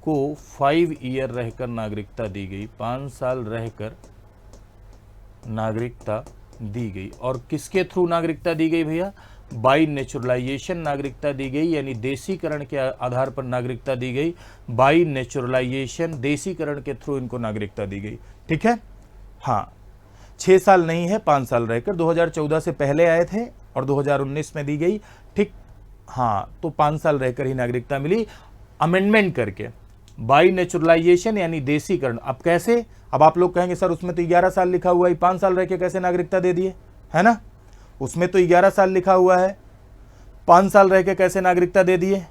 को 5 ईयर रहकर नागरिकता दी गई, 5 साल रहकर नागरिकता दी गई। और किसके थ्रू नागरिकता दी गई भैया, बाई नेचुरलाइजेशन नागरिकता दी गई, यानी देसीकरण के आधार पर नागरिकता दी गई। बाई नेचुरलाइजेशन, देसीकरण के थ्रू इनको नागरिकता दी गई, ठीक है। हाँ, 6 साल नहीं है, 5 साल रहकर, 2014 से पहले आए थे और 2019 में दी गई, ठीक। हाँ, तो 5 साल रहकर ही नागरिकता मिली अमेंडमेंट करके। बाई नेचुरलाइजेशन यानी देसीकरण। अब कैसे, अब आप लोग कहेंगे सर उसमें तो 11 साल लिखा हुआ है, 5 साल रह के कैसे नागरिकता दे दिए, है ना। उसमें तो 11 साल लिखा हुआ है, 5 साल रह के कैसे नागरिकता दे दिए।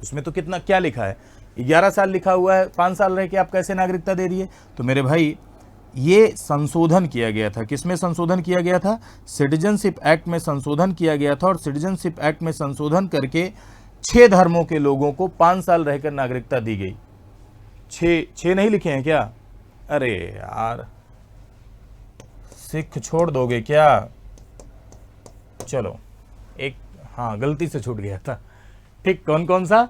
उसमें तो कितना क्या लिखा है, 11 साल लिखा हुआ है, 5 साल रह के आप कैसे नागरिकता दे दिए। तो मेरे भाई ये संशोधन किया गया था, किसमें संशोधन किया गया था, सिटीजनशिप एक्ट में संशोधन किया गया था। और सिटीजनशिप एक्ट में संशोधन करके 6 धर्मों के लोगों को 5 साल रहकर नागरिकता दी गई। 6 नहीं लिखे हैं क्या, अरे यार सिख छोड़ दोगे क्या, चलो एक, हाँ गलती से छूट गया था, ठीक। कौन कौन सा,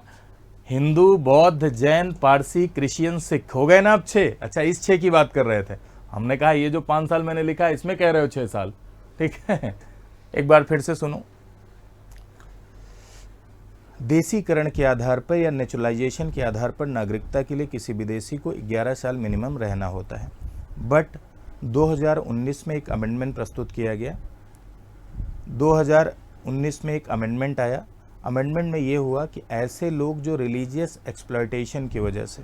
हिंदू, बौद्ध, जैन, पारसी, क्रिश्चियन, सिख, हो गए ना अब 6। अच्छा, इस 6 की बात कर रहे थे, हमने कहा ये जो 5 साल मैंने लिखा है इसमें कह रहे हो 6 साल, ठीक है। एक बार फिर से सुनो, देसीकरण के आधार पर या नेचुरलाइजेशन के आधार पर नागरिकता के लिए किसी विदेशी को 11 साल मिनिमम रहना होता है। बट 2019 में एक अमेंडमेंट प्रस्तुत किया गया, 2019 में एक अमेंडमेंट आया। अमेंडमेंट में ये हुआ कि ऐसे लोग जो रिलीजियस एक्सप्लॉयटेशन की वजह से,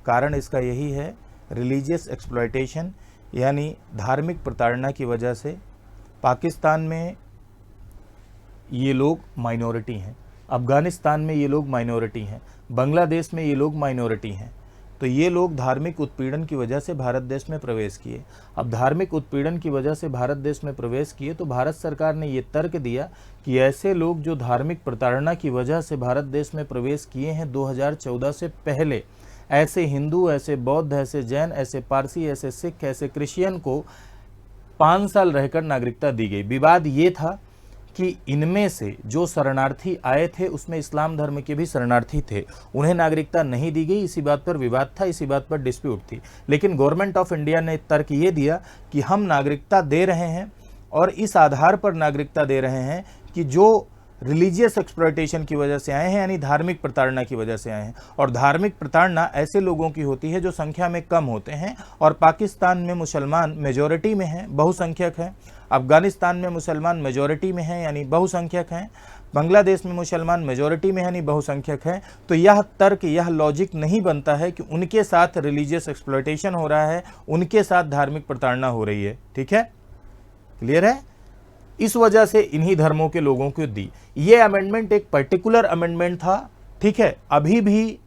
कारण इसका यही है, रिलीजियस एक्सप्लॉयटेशन यानी धार्मिक प्रताड़ना की वजह से, पाकिस्तान में ये लोग माइनॉरिटी हैं, अफ़गानिस्तान में ये लोग माइनॉरिटी हैं, बांग्लादेश में ये लोग माइनॉरिटी हैं। तो ये लोग धार्मिक उत्पीड़न की वजह से भारत देश में प्रवेश किए। अब धार्मिक उत्पीड़न की वजह से भारत देश में प्रवेश किए तो भारत सरकार ने ये तर्क दिया कि ऐसे लोग जो धार्मिक प्रताड़ना की वजह से भारत देश में प्रवेश किए हैं 2014 से पहले, ऐसे हिंदू, ऐसे बौद्ध, ऐसे जैन, ऐसे पारसी, ऐसे सिख, ऐसे क्रिश्चियन को 5 साल रहकर नागरिकता दी गई। विवाद ये था कि इनमें से जो शरणार्थी आए थे उसमें इस्लाम धर्म के भी शरणार्थी थे, उन्हें नागरिकता नहीं दी गई। इसी बात पर विवाद था, इसी बात पर डिस्प्यूट थी। लेकिन गवर्नमेंट ऑफ इंडिया ने तर्क ये दिया कि हम नागरिकता दे रहे हैं और इस आधार पर नागरिकता दे रहे हैं कि जो रिलीजियस एक्सप्लॉयटेशन की वजह से आए हैं, यानी धार्मिक प्रताड़ना की वजह से आए हैं। और धार्मिक प्रताड़ना ऐसे लोगों की होती है जो संख्या में कम होते हैं, और पाकिस्तान में मुसलमान मेजॉरिटी में हैं, बहुसंख्यक हैं। अफगानिस्तान में मुसलमान मेजॉरिटी में हैं, यानी बहुसंख्यक हैं। बांग्लादेश में मुसलमान मेजॉरिटी में है, यानी बहुसंख्यक हैं। तो यह तर्क, यह लॉजिक नहीं बनता है कि उनके साथ रिलीजियस एक्सप्लॉयटेशन हो रहा है, उनके साथ धार्मिक प्रताड़ना हो रही है। ठीक है, क्लियर है? इस वजह से इन्हीं धर्मों के लोगों को दी। ये अमेंडमेंट एक पर्टिकुलर अमेंडमेंट था। ठीक है, अभी भी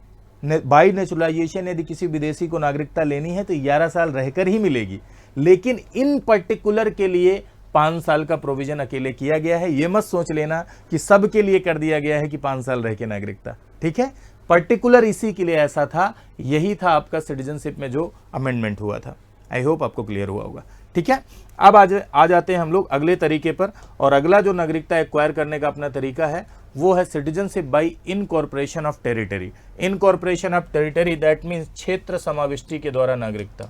बाई नेचुरलाइजेशन यदि किसी विदेशी को नागरिकता लेनी है तो 11 साल रहकर ही मिलेगी, लेकिन इन पर्टिकुलर के लिए 5 साल का प्रोविजन अकेले किया गया है। ये मत सोच लेना कि सब के लिए कर दिया गया है कि 5 साल रह के नागरिकता। ठीक है, पर्टिकुलर इसी के लिए ऐसा था। यही था आपका सिटीजनशिप में जो अमेंडमेंट हुआ था। आई होप आपको क्लियर हुआ होगा। ठीक है, अब आ जाते हैं हम लोग अगले तरीके पर। और अगला जो नागरिकता एक्वायर करने का अपना तरीका है वो है citizenship by incorporation of territory. Incorporation of territory that means क्षेत्र समाविष्टि के द्वारा नागरिकता।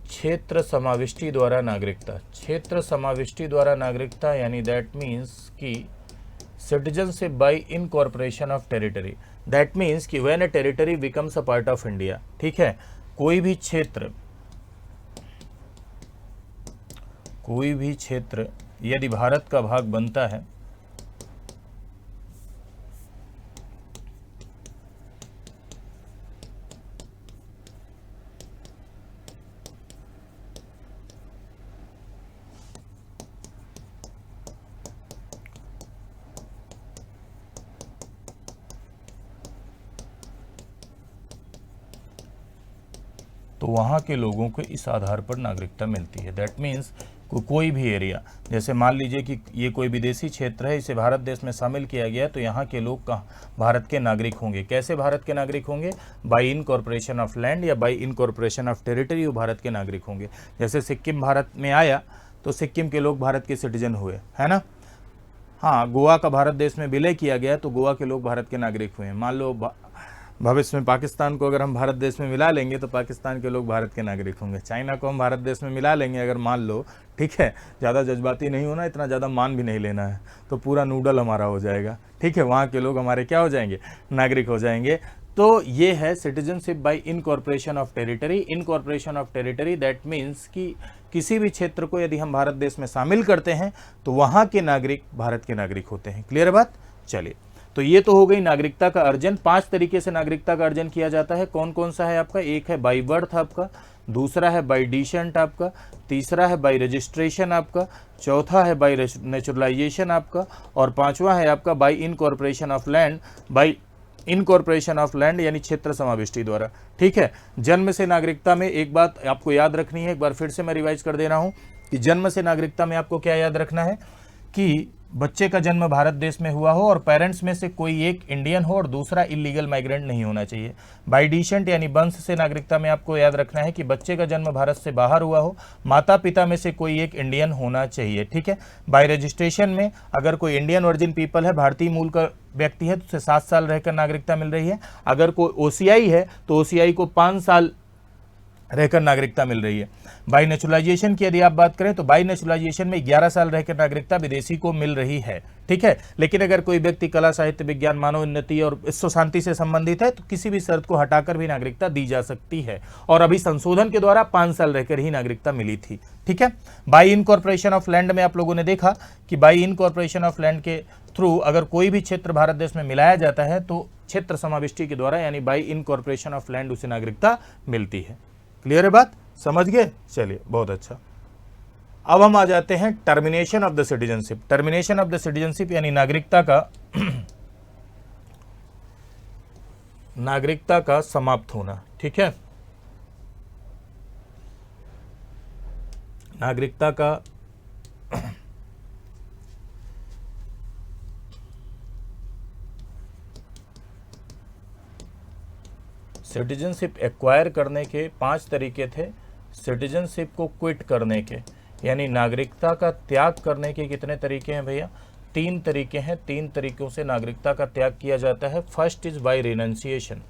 क्षेत्र समाविष्टि द्वारा नागरिकता, क्षेत्र समाविष्टि द्वारा नागरिकता यानी दैट मीन्स कि citizenship by incorporation of territory. That means कि when a territory becomes a part of India. ठीक है, कोई भी क्षेत्र यदि भारत का भाग बनता है तो वहाँ के लोगों को इस आधार पर नागरिकता मिलती है। दैट मीन्स कोई भी एरिया, जैसे मान लीजिए कि ये कोई विदेशी क्षेत्र है, इसे भारत देश में शामिल किया गया, तो यहाँ के लोग भारत के नागरिक होंगे। कैसे भारत के नागरिक होंगे? बाई इनकॉर्पोरेशन ऑफ लैंड या बाई इनकॉर्पोरेशन ऑफ टेरिटरी वो भारत के नागरिक होंगे। जैसे सिक्किम भारत में आया तो सिक्किम के लोग भारत के सिटीजन हुए, है ना। हाँ, गोवा का भारत देश में विलय किया गया तो गोवा के लोग भारत के नागरिक हुए। मान लो भविष्य में पाकिस्तान को अगर हम भारत देश में मिला लेंगे तो पाकिस्तान के लोग भारत के नागरिक होंगे। चाइना को हम भारत देश में मिला लेंगे अगर मान लो, ठीक है, ज़्यादा जज्बाती नहीं होना, इतना ज़्यादा मान भी नहीं लेना है, तो पूरा नूडल हमारा हो जाएगा। ठीक है, वहाँ के लोग हमारे क्या हो जाएंगे? नागरिक हो जाएंगे। तो ये है citizenship by incorporation of territory. Incorporation of territory that means कि किसी भी क्षेत्र को यदि हम भारत देश में शामिल करते हैं तो वहाँ के नागरिक भारत के नागरिक होते हैं। क्लियर बात? चलिए, तो ये तो हो गई नागरिकता का अर्जन। 5 तरीके से नागरिकता का अर्जन किया जाता है। कौन कौन सा है आपका? एक है बाई बर्थ आपका, दूसरा है बाई डिसेंट आपका, तीसरा है बाई रजिस्ट्रेशन आपका, चौथा है बाई नेचुरलाइजेशन आपका, और पांचवा है आपका by incorporation of land. By incorporation of land यानी क्षेत्र समाविष्टि द्वारा। ठीक है, जन्म से नागरिकता में एक बात आपको याद रखनी है, एक बार फिर से मैं रिवाइज कर दे रहा हूं कि जन्म से नागरिकता में आपको क्या याद रखना है कि बच्चे का जन्म भारत देश में हुआ हो और पेरेंट्स में से कोई एक इंडियन हो और दूसरा इलीगल माइग्रेंट नहीं होना चाहिए। बाई डिसेंट यानी वंश से नागरिकता में आपको याद रखना है कि बच्चे का जन्म भारत से बाहर हुआ हो, माता पिता में से कोई एक इंडियन होना चाहिए। ठीक है, बाई रजिस्ट्रेशन में अगर कोई इंडियन ओरिजिन पीपल है, भारतीय मूल का व्यक्ति है, तो उसे 7 साल रहकर नागरिकता मिल रही है। अगर कोई ओसीआई है तो ओसीआई को 5 साल रहकर नागरिकता मिल रही है। बाई नेचुरलाइजेशन की यदि आप बात करें तो बाई नेचुरलाइजेशन में 11 साल रहकर नागरिकता विदेशी को मिल रही है। ठीक है, लेकिन अगर कोई व्यक्ति कला, साहित्य, विज्ञान, मानव उन्नति और विश्व शांति से संबंधित है तो किसी भी शर्त को हटाकर भी नागरिकता दी जा सकती है। और अभी संशोधन के द्वारा 5 साल रहकर ही नागरिकता मिली थी। ठीक है, बाई इनकॉर्पोरेशन ऑफ लैंड में आप लोगों ने देखा कि बाई इनकॉर्पोरेशन ऑफ लैंड के थ्रू अगर कोई भी क्षेत्र भारत देश में मिलाया जाता है तो क्षेत्र समाविष्टि के द्वारा यानी बाई इनकॉर्पोरेशन ऑफ लैंड उसे नागरिकता मिलती है। क्लियर है बात? समझ गए? चलिए, बहुत अच्छा। अब हम आ जाते हैं termination of the citizenship. Termination of the citizenship यानी नागरिकता का समाप्त होना। ठीक है, नागरिकता का सिटीजनशिप एक्वायर करने के 5 तरीके थे। सिटीजनशिप को क्विट करने के यानी नागरिकता का त्याग करने के कितने तरीके हैं भैया? 3 तरीके हैं। 3 तरीकों से नागरिकता का त्याग किया जाता है। First is by renunciation.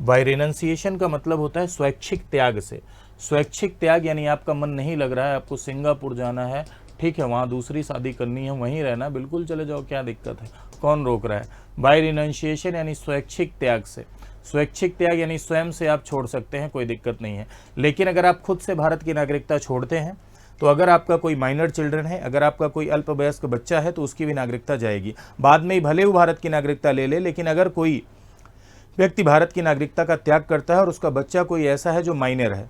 By renunciation का मतलब होता है स्वैच्छिक त्याग से। स्वैच्छिक त्याग यानी आपका मन नहीं लग रहा है, आपको सिंगापुर जाना है, ठीक है, वहाँ दूसरी शादी करनी है, वहीं रहना, बिल्कुल चले जाओ, क्या दिक्कत है, कौन रोक रहा है। बाय रिनंशिएशन यानी स्वैच्छिक त्याग से, स्वैच्छिक त्याग यानी स्वयं से आप छोड़ सकते हैं, कोई दिक्कत नहीं है। लेकिन अगर आप खुद से भारत की नागरिकता छोड़ते हैं तो अगर आपका कोई माइनर चिल्ड्रन है, अगर आपका कोई अल्पवयस्क बच्चा है तो उसकी भी नागरिकता जाएगी। बाद में ही भले वो भारत की नागरिकता ले ले, लेकिन अगर कोई व्यक्ति भारत की नागरिकता का त्याग करता है और उसका बच्चा कोई ऐसा है जो माइनर है,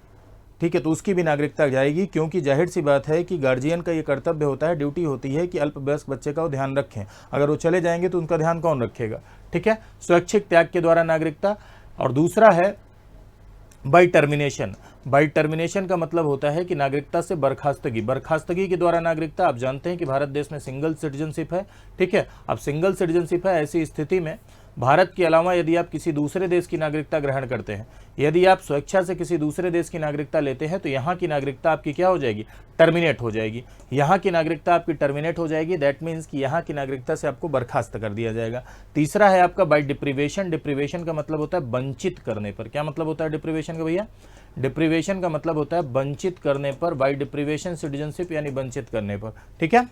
ठीक है, तो उसकी भी नागरिकता जाएगी, क्योंकि जाहिर सी बात है कि गार्जियन का ये कर्तव्य होता है, ड्यूटी होती है कि अल्पवयस्क बच्चे का वो ध्यान रखें। अगर वो चले जाएंगे तो उनका ध्यान कौन रखेगा, ठीक है। स्वैच्छिक त्याग के द्वारा नागरिकता। और दूसरा है बाई टर्मिनेशन। बाई टर्मिनेशन का मतलब होता है कि नागरिकता से बर्खास्तगी, बर्खास्तगी के द्वारा नागरिकता। आप जानते हैं कि भारत देश में सिंगल सिटीजनशिप है, ठीक है। अब सिंगल सिटीजनशिप है, ऐसी स्थिति में भारत के अलावा यदि आप किसी दूसरे देश की नागरिकता ग्रहण करते हैं, यदि आप स्वेच्छा से किसी दूसरे देश की नागरिकता लेते हैं, तो यहाँ की नागरिकता आपकी क्या हो जाएगी, टर्मिनेट हो जाएगी। यहाँ की नागरिकता आपकी टर्मिनेट हो जाएगी, दैट मीन्स कि यहाँ की नागरिकता से आपको बर्खास्त कर दिया जाएगा। तीसरा है आपका बाय डिप्रीवेशन। डिप्रीवेशन का मतलब होता है वंचित करने पर। क्या मतलब होता है डिप्रीवेशन का भैया, डिप्रीवेशन का मतलब होता है वंचित करने पर, बाय डिप्रीवेशन सिटीजनशिप यानी वंचित करने पर, ठीक है,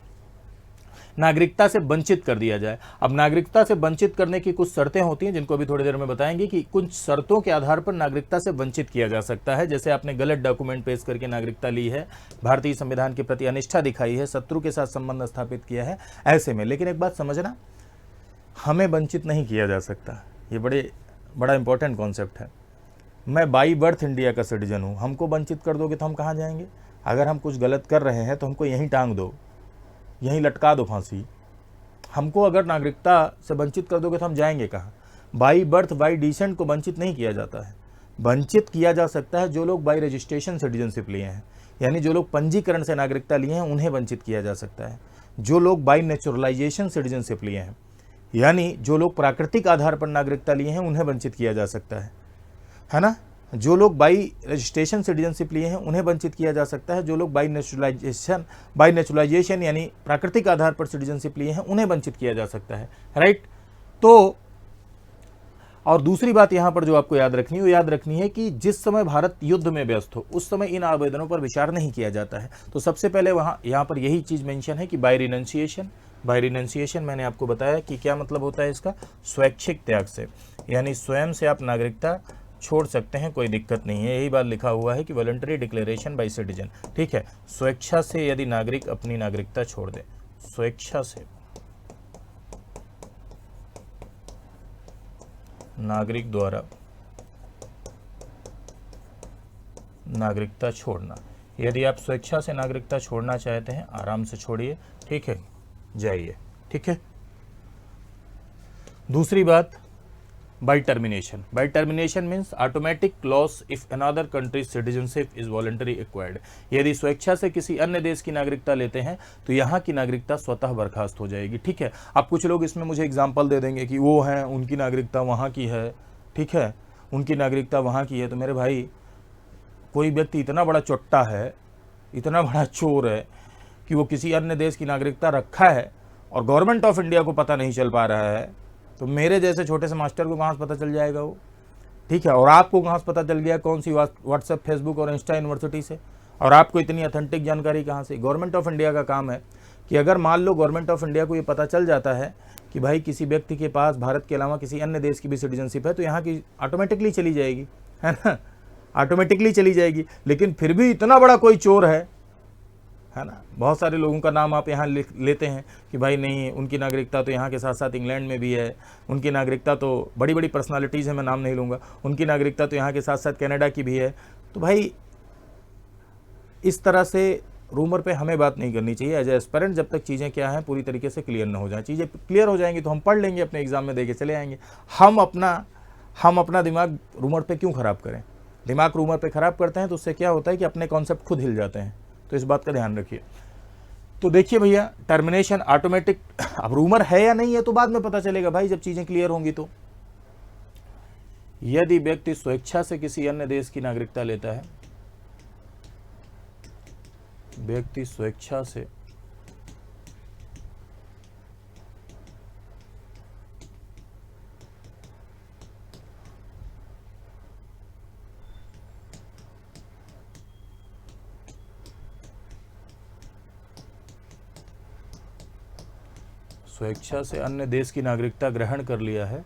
नागरिकता से वंचित कर दिया जाए। अब नागरिकता से वंचित करने की कुछ शर्तें होती हैं, जिनको अभी थोड़ी देर में बताएंगे कि कुछ शर्तों के आधार पर नागरिकता से वंचित किया जा सकता है। जैसे आपने गलत डॉक्यूमेंट पेश करके नागरिकता ली है, भारतीय संविधान के प्रति अनिष्ठा दिखाई है, शत्रु के साथ संबंध स्थापित किया है, ऐसे में। लेकिन एक बात समझना, हमें वंचित नहीं किया जा सकता, ये बड़ा इंपॉर्टेंट कॉन्सेप्ट है। मैं बाई बर्थ इंडिया का सिटीजन हूँ, हमको वंचित कर दोगे तो हम कहाँ जाएंगे। अगर हम कुछ गलत कर रहे हैं तो हमको यहीं टांग दो, यहीं लटका दो फांसी। हमको अगर नागरिकता से वंचित कर दोगे तो हम जाएंगे कहाँ। बाई बर्थ बाई डिसेंट को वंचित नहीं किया जाता है। वंचित किया जा सकता है जो लोग बाई रजिस्ट्रेशन सिटीजनशिप लिए हैं, यानी जो लोग पंजीकरण से नागरिकता लिए हैं, उन्हें वंचित किया जा सकता है। जो लोग बाई नेचुरलाइजेशन सिटीजनशिप लिए हैं, यानी जो लोग प्राकृतिक आधार पर नागरिकता लिए हैं, उन्हें वंचित किया जा सकता है ना। जो लोग बाई रजिस्ट्रेशन सिटीजनशिप लिए हैं, उन्हें वंचित किया जा सकता है। जो लोग बाई नेचुरलाइजेशन यानी प्राकृतिक आधार पर सिटीजनशिप लिए हैं, उन्हें वंचित किया जा सकता है, राइट। तो और दूसरी बात यहाँ पर जो आपको याद रखनी है, वो याद रखनी है कि जिस समय भारत युद्ध में व्यस्त हो, उस समय इन आवेदनों पर विचार नहीं किया जाता है। तो सबसे पहले यहाँ पर यही चीज़ मेंशन है कि बाय रिनंसिएशन। बाय रिनंसिएशन मैंने आपको बताया कि क्या मतलब होता है इसका, स्वैच्छिक त्याग से, यानी स्वयं से आप नागरिकता छोड़ सकते हैं, कोई दिक्कत नहीं है। यही बात लिखा हुआ है कि वॉलंटरी डिक्लेरेशन बाय सिटीजन, ठीक है। स्वेच्छा से यदि नागरिक अपनी नागरिकता छोड़ दे, स्वेच्छा से नागरिक द्वारा नागरिकता छोड़ना, यदि आप स्वेच्छा से नागरिकता छोड़ना चाहते हैं, आराम से छोड़िए, ठीक है, जाइए, ठीक है। दूसरी बात by termination. By termination means automatic loss if another country citizenship is voluntary acquired. यदि स्वेच्छा से किसी अन्य देश की नागरिकता लेते हैं तो यहाँ की नागरिकता स्वतः बर्खास्त हो जाएगी, ठीक है। अब कुछ लोग इसमें मुझे एग्जांपल दे देंगे कि वो हैं, उनकी नागरिकता वहाँ की है, ठीक है, उनकी नागरिकता वहाँ की है। तो मेरे भाई, कोई व्यक्ति इतना बड़ा चोट्टा है, इतना बड़ा चोर है कि वो किसी अन्य देश की नागरिकता रखा है और गवर्नमेंट ऑफ इंडिया को पता नहीं चल पा रहा है, तो मेरे जैसे छोटे से मास्टर को कहाँ से पता चल जाएगा वो, ठीक है। और आपको कहाँ से पता चल गया, कौन सी व्हाट्सएप, फेसबुक और इंस्टा यूनिवर्सिटी से, और आपको इतनी अथेंटिक जानकारी कहाँ से। गवर्नमेंट ऑफ इंडिया का काम है कि अगर मान लो गवर्नमेंट ऑफ इंडिया को ये पता चल जाता है कि भाई किसी व्यक्ति के पास भारत के अलावा किसी अन्य देश की भी सिटीजनशिप है, तो यहाँ की ऑटोमेटिकली चली जाएगी, है ना, ऑटोमेटिकली चली जाएगी। लेकिन फिर भी इतना बड़ा कोई चोर है ना, बहुत सारे लोगों का नाम आप यहाँ लेते हैं कि भाई नहीं, उनकी नागरिकता तो यहाँ के साथ साथ इंग्लैंड में भी है, उनकी नागरिकता तो बड़ी बड़ी पर्सनालिटीज़ हैं, मैं नाम नहीं लूँगा, उनकी नागरिकता तो यहाँ के साथ साथ कनाडा की भी है। तो भाई इस तरह से रूमर पे हमें बात नहीं करनी चाहिए एज ए एस्पिरेंट, जब तक चीज़ें क्या हैं पूरी तरीके से क्लियर ना हो जाए। चीज़ें क्लियर हो जाएंगी तो हम पढ़ लेंगे, अपने एग्जाम में दे के चले आएंगे। हम अपना दिमाग रूमर पे क्यों ख़राब करें। दिमाग रूमर पे ख़राब करते हैं तो उससे क्या होता है कि अपने कॉन्सेप्ट खुद हिल जाते हैं, तो इस बात का ध्यान रखिए। तो देखिए भैया, टर्मिनेशन ऑटोमेटिक, अब रूमर है या नहीं है तो बाद में पता चलेगा भाई, जब चीज़ें क्लियर होंगी। तो यदि व्यक्ति स्वेच्छा से किसी अन्य देश की नागरिकता लेता है, व्यक्ति स्वेच्छा से स्वेच्छा से अन्य देश की नागरिकता ग्रहण कर लिया है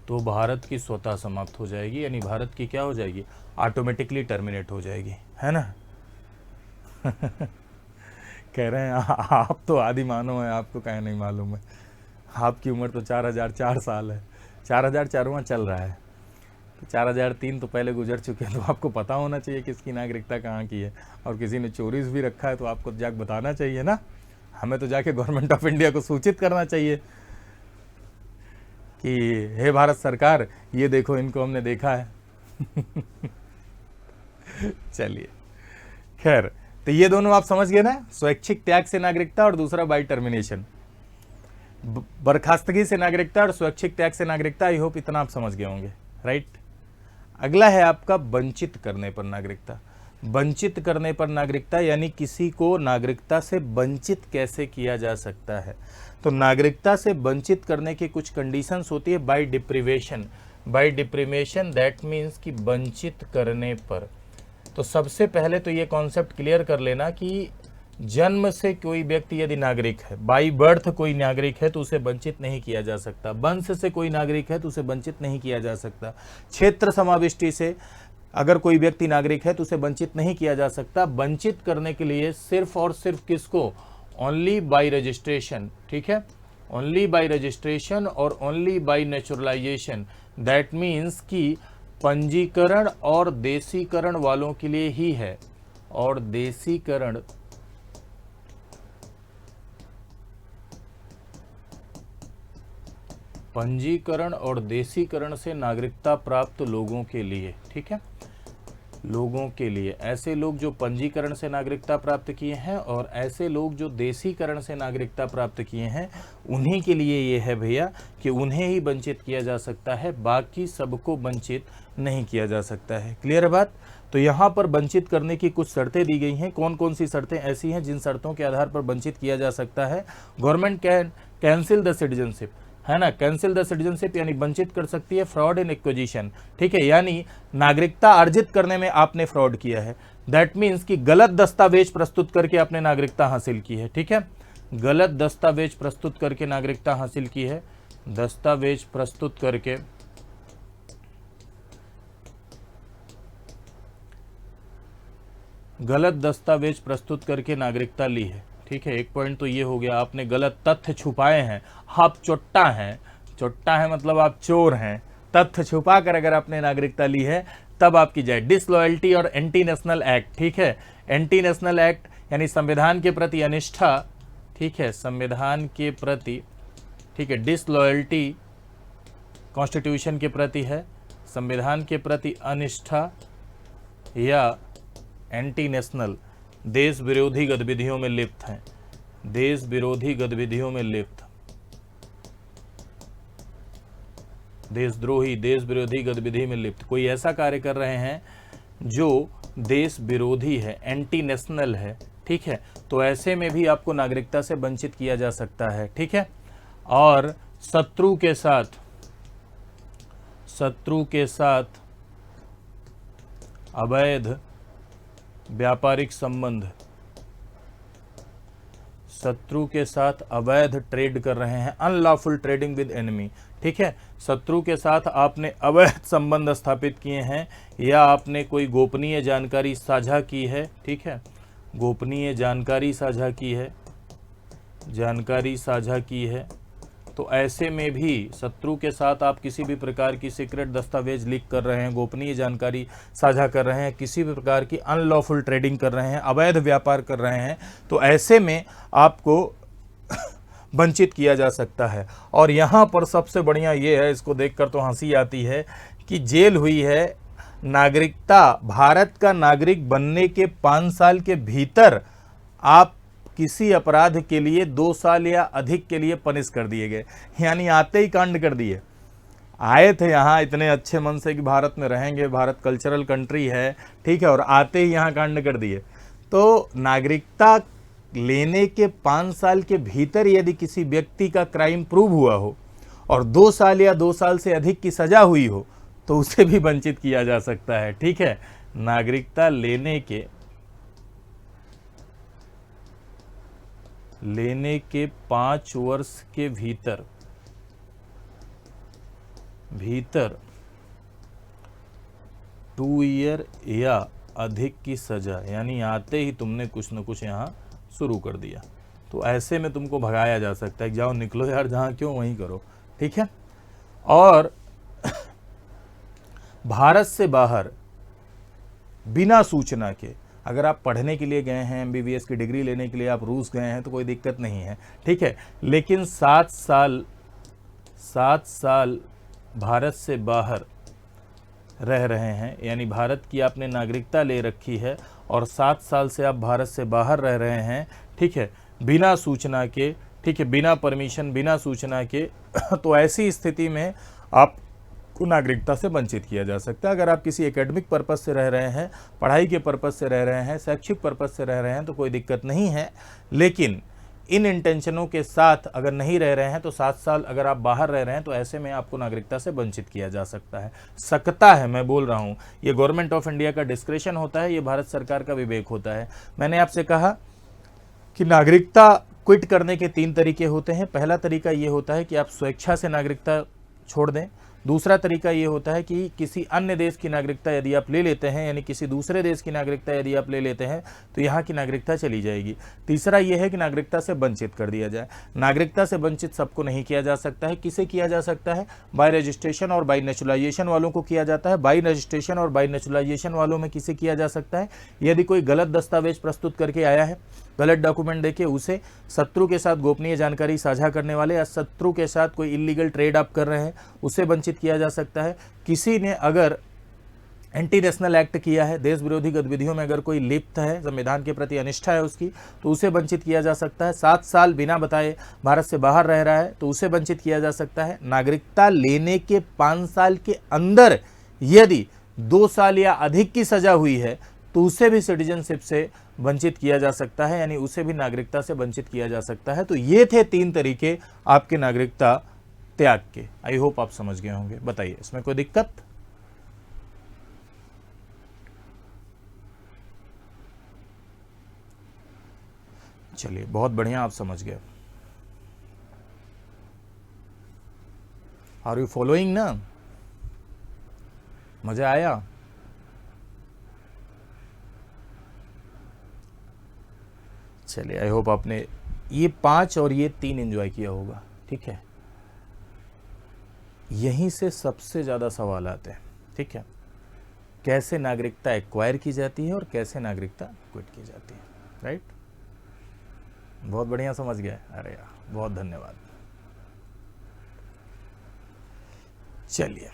तो भारत की स्वतः समाप्त हो जाएगी, यानी भारत की क्या हो जाएगी, ऑटोमेटिकली टर्मिनेट हो जाएगी, है ना। कह रहे हैं आप तो आदि मानव हैं, आपको कहीं नहीं मालूम है, आपकी उम्र तो 4004 साल है, 4004वां चल रहा है, तो 4003 तो पहले गुजर चुके हैं, तो आपको पता होना चाहिए किसकी नागरिकता कहाँ की है, और किसी ने चोरी भी रखा है तो आपको जाके बताना चाहिए ना, हमें तो जाके गवर्नमेंट ऑफ इंडिया को सूचित करना चाहिए कि हे भारत सरकार, ये देखो इनको हमने देखा है। चलिए, खैर, तो ये दोनों आप समझ गए ना, स्वैच्छिक त्याग से नागरिकता और दूसरा बाई टर्मिनेशन, बर्खास्तगी से नागरिकता और स्वैच्छिक त्याग से नागरिकता। आई होप इतना आप समझ गए होंगे, राइट। अगला है आपका वंचित करने पर नागरिकता। वंचित करने पर नागरिकता यानी किसी को नागरिकता से वंचित कैसे किया जा सकता है। तो नागरिकता से वंचित करने की कुछ कंडीशंस होती है by deprivation. By deprivation that means कि वंचित करने पर। तो सबसे पहले तो ये कॉन्सेप्ट क्लियर कर लेना कि जन्म से कोई व्यक्ति यदि नागरिक है, बाई बर्थ कोई नागरिक है, तो उसे वंचित नहीं किया जा सकता। वंश से कोई नागरिक है तो उसे वंचित नहीं किया जा सकता। क्षेत्र समाविष्टि से अगर कोई व्यक्ति नागरिक है तो उसे वंचित नहीं किया जा सकता। वंचित करने के लिए सिर्फ और सिर्फ किसको, ओनली बाई रजिस्ट्रेशन, ठीक है, ओनली बाई रजिस्ट्रेशन और only by naturalisation. That means कि पंजीकरण और देशीकरण वालों के लिए ही है, और देशीकरण पंजीकरण और देशीकरण से नागरिकता प्राप्त लोगों के लिए, ठीक है, लोगों के लिए। ऐसे लोग जो पंजीकरण से नागरिकता प्राप्त किए हैं और ऐसे लोग जो देशीकरण से नागरिकता प्राप्त किए हैं, उन्हीं के लिए ये है भैया कि उन्हें ही वंचित किया जा सकता है, बाकी सबको वंचित नहीं किया जा सकता है। क्लियर है बात। तो यहाँ पर वंचित करने की कुछ शर्तें दी गई हैं। कौन कौन सी शर्तें ऐसी हैं जिन शर्तों के आधार पर वंचित किया जा सकता है। Government can cancel the citizenship, है ना, कैंसिल द सिटीजनशिप यानी वंचित कर सकती है। फ्रॉड इन एक्विजिशन, ठीक है, यानी नागरिकता अर्जित करने में आपने फ्रॉड किया है। दैट मीन्स कि गलत दस्तावेज प्रस्तुत करके आपने नागरिकता हासिल की है, ठीक है, गलत दस्तावेज प्रस्तुत करके नागरिकता हासिल की है। दस्तावेज प्रस्तुत करके गलत दस्तावेज प्रस्तुत करके नागरिकता ली है, ठीक है। एक पॉइंट तो ये हो गया, आपने गलत तथ्य छुपाए हैं, आप चोट्टा हैं, चोट्टा है मतलब आप चोर हैं, तथ्य छुपा कर अगर आपने नागरिकता ली है तब आपकी जाए। डिसलॉयल्टी और एंटी नेशनल एक्ट, ठीक है, एंटी नेशनल एक्ट यानी संविधान के प्रति अनिष्ठा, ठीक है, संविधान के प्रति, ठीक है, डिसलॉयल्टी कॉन्स्टिट्यूशन के प्रति है, संविधान के प्रति अनिष्ठा या एंटी नेशनल देश विरोधी गतिविधियों में लिप्त हैं, देश विरोधी गतिविधियों में लिप्त, देशद्रोही, देश विरोधी गतिविधि में लिप्त, कोई ऐसा कार्य कर रहे हैं जो देश विरोधी है, एंटी नेशनल है, ठीक है, तो ऐसे में भी आपको नागरिकता से वंचित किया जा सकता है, ठीक है। और शत्रु के साथ अवैध व्यापारिक संबंध, शत्रु के साथ अवैध ट्रेड कर रहे हैं, अनलॉफुल ट्रेडिंग विद एनिमी, ठीक है, शत्रु के साथ आपने अवैध संबंध स्थापित किए हैं या आपने कोई गोपनीय जानकारी साझा की है, ठीक है, गोपनीय जानकारी साझा की है, जानकारी साझा की है, तो ऐसे में भी शत्रु के साथ आप किसी भी प्रकार की सीक्रेट दस्तावेज लीक कर रहे हैं, गोपनीय जानकारी साझा कर रहे हैं, किसी भी प्रकार की अनलॉफुल ट्रेडिंग कर रहे हैं, अवैध व्यापार कर रहे हैं, तो ऐसे में आपको वंचित किया जा सकता है। और यहाँ पर सबसे बढ़िया ये है, इसको देखकर तो हंसी आती है कि जेल हुई है, नागरिकता, भारत का नागरिक बनने के 5 साल के भीतर आप किसी अपराध के लिए 2 साल या अधिक के लिए पनिश कर दिए गए, यानी आते ही कांड कर दिए। आए थे यहाँ इतने अच्छे मन से कि भारत में रहेंगे, भारत कल्चरल कंट्री है, ठीक है, और आते ही यहाँ कांड कर दिए। तो नागरिकता लेने के 5 साल के भीतर यदि किसी व्यक्ति का क्राइम प्रूव हुआ हो और 2 साल या 2 साल से अधिक की सजा हुई हो, तो उसे भी वंचित किया जा सकता है। ठीक है, नागरिकता लेने के 5 वर्ष के भीतर 2 ईयर या अधिक की सजा, यानी आते ही तुमने कुछ न कुछ यहाँ शुरू कर दिया तो ऐसे में तुमको भगाया जा सकता है, जाओ निकलो यार, जहाँ क्यों वहीं करो। ठीक है, और भारत से बाहर बिना सूचना के, अगर आप पढ़ने के लिए गए हैं, MBBS की डिग्री लेने के लिए आप रूस गए हैं तो कोई दिक्कत नहीं है। ठीक है, लेकिन 7 साल भारत से बाहर रह रहे हैं, यानी भारत की आपने नागरिकता ले रखी है और 7 साल से आप भारत से बाहर रह रहे हैं, ठीक है, बिना सूचना के, ठीक है, बिना परमिशन, बिना सूचना के तो ऐसी स्थिति में आपको नागरिकता से वंचित किया जा सकता है। अगर आप किसी एकेडमिक पर्पस से रह रहे हैं, पढ़ाई के पर्पस से रह रहे हैं, शैक्षिक पर्पस से रह रहे हैं तो कोई दिक्कत नहीं है, लेकिन इन इंटेंशनों के साथ अगर नहीं रह रहे हैं तो 7 साल अगर आप बाहर रह रहे हैं तो ऐसे में आपको नागरिकता से वंचित किया जा सकता है, मैं बोल रहा हूँ, ये गवर्नमेंट ऑफ इंडिया का डिस्क्रेशन होता है, ये भारत सरकार का विवेक होता है। मैंने आपसे कहा कि नागरिकता क्विट करने के 3 तरीके होते हैं। पहला तरीका ये होता है कि आप स्वेच्छा से नागरिकता छोड़ दें। दूसरा तरीका ये होता है कि किसी अन्य देश की नागरिकता यदि आप ले लेते हैं, यानी किसी दूसरे देश की नागरिकता यदि आप ले लेते हैं तो यहाँ की नागरिकता चली जाएगी। तीसरा ये है कि नागरिकता से वंचित कर दिया जाए। नागरिकता से वंचित सबको नहीं किया जा सकता है। किसे किया जा सकता है? बाय रजिस्ट्रेशन और बाय नेचुरलाइजेशन वालों को किया जाता है। बाय रजिस्ट्रेशन और बाय नेचुरलाइजेशन वालों में किसे किया जा सकता है? यदि कोई गलत दस्तावेज प्रस्तुत करके आया है, गलत डॉक्यूमेंट देके उसे शत्रु के साथ गोपनीय जानकारी साझा करने वाले या शत्रु के साथ कोई इलीगल ट्रेड आप कर रहे हैं, उसे वंचित किया जा सकता है। किसी ने अगर एंटी नेशनल एक्ट किया है, देश विरोधी गतिविधियों में अगर कोई लिप्त है, संविधान के प्रति अनिष्ठा है उसकी, तो उसे वंचित किया जा सकता है। 7 साल बिना बताए भारत से बाहर रह रहा है तो उसे वंचित किया जा सकता है। नागरिकता लेने के 5 साल के अंदर यदि 2 साल या अधिक की सजा हुई है तो उसे भी सिटीजनशिप से वंचित किया जा सकता है, यानी उसे भी नागरिकता से वंचित किया जा सकता है। तो ये थे 3 तरीके आपके नागरिकता त्याग के। आई होप आप समझ गए होंगे। बताइए, इसमें कोई दिक्कत? चलिए, बहुत बढ़िया, आप समझ गए। आर यू फॉलोइंग ना? मजा आया? चलिए, आई होप आपने ये 5 और ये 3 एंजॉय किया होगा। ठीक है, यहीं से सबसे ज़्यादा सवाल आते हैं। ठीक है, कैसे नागरिकता एक्वायर की जाती है और कैसे नागरिकता क्विट की जाती है। राइट, बहुत बढ़िया समझ गए। अरे यार, बहुत धन्यवाद। चलिए।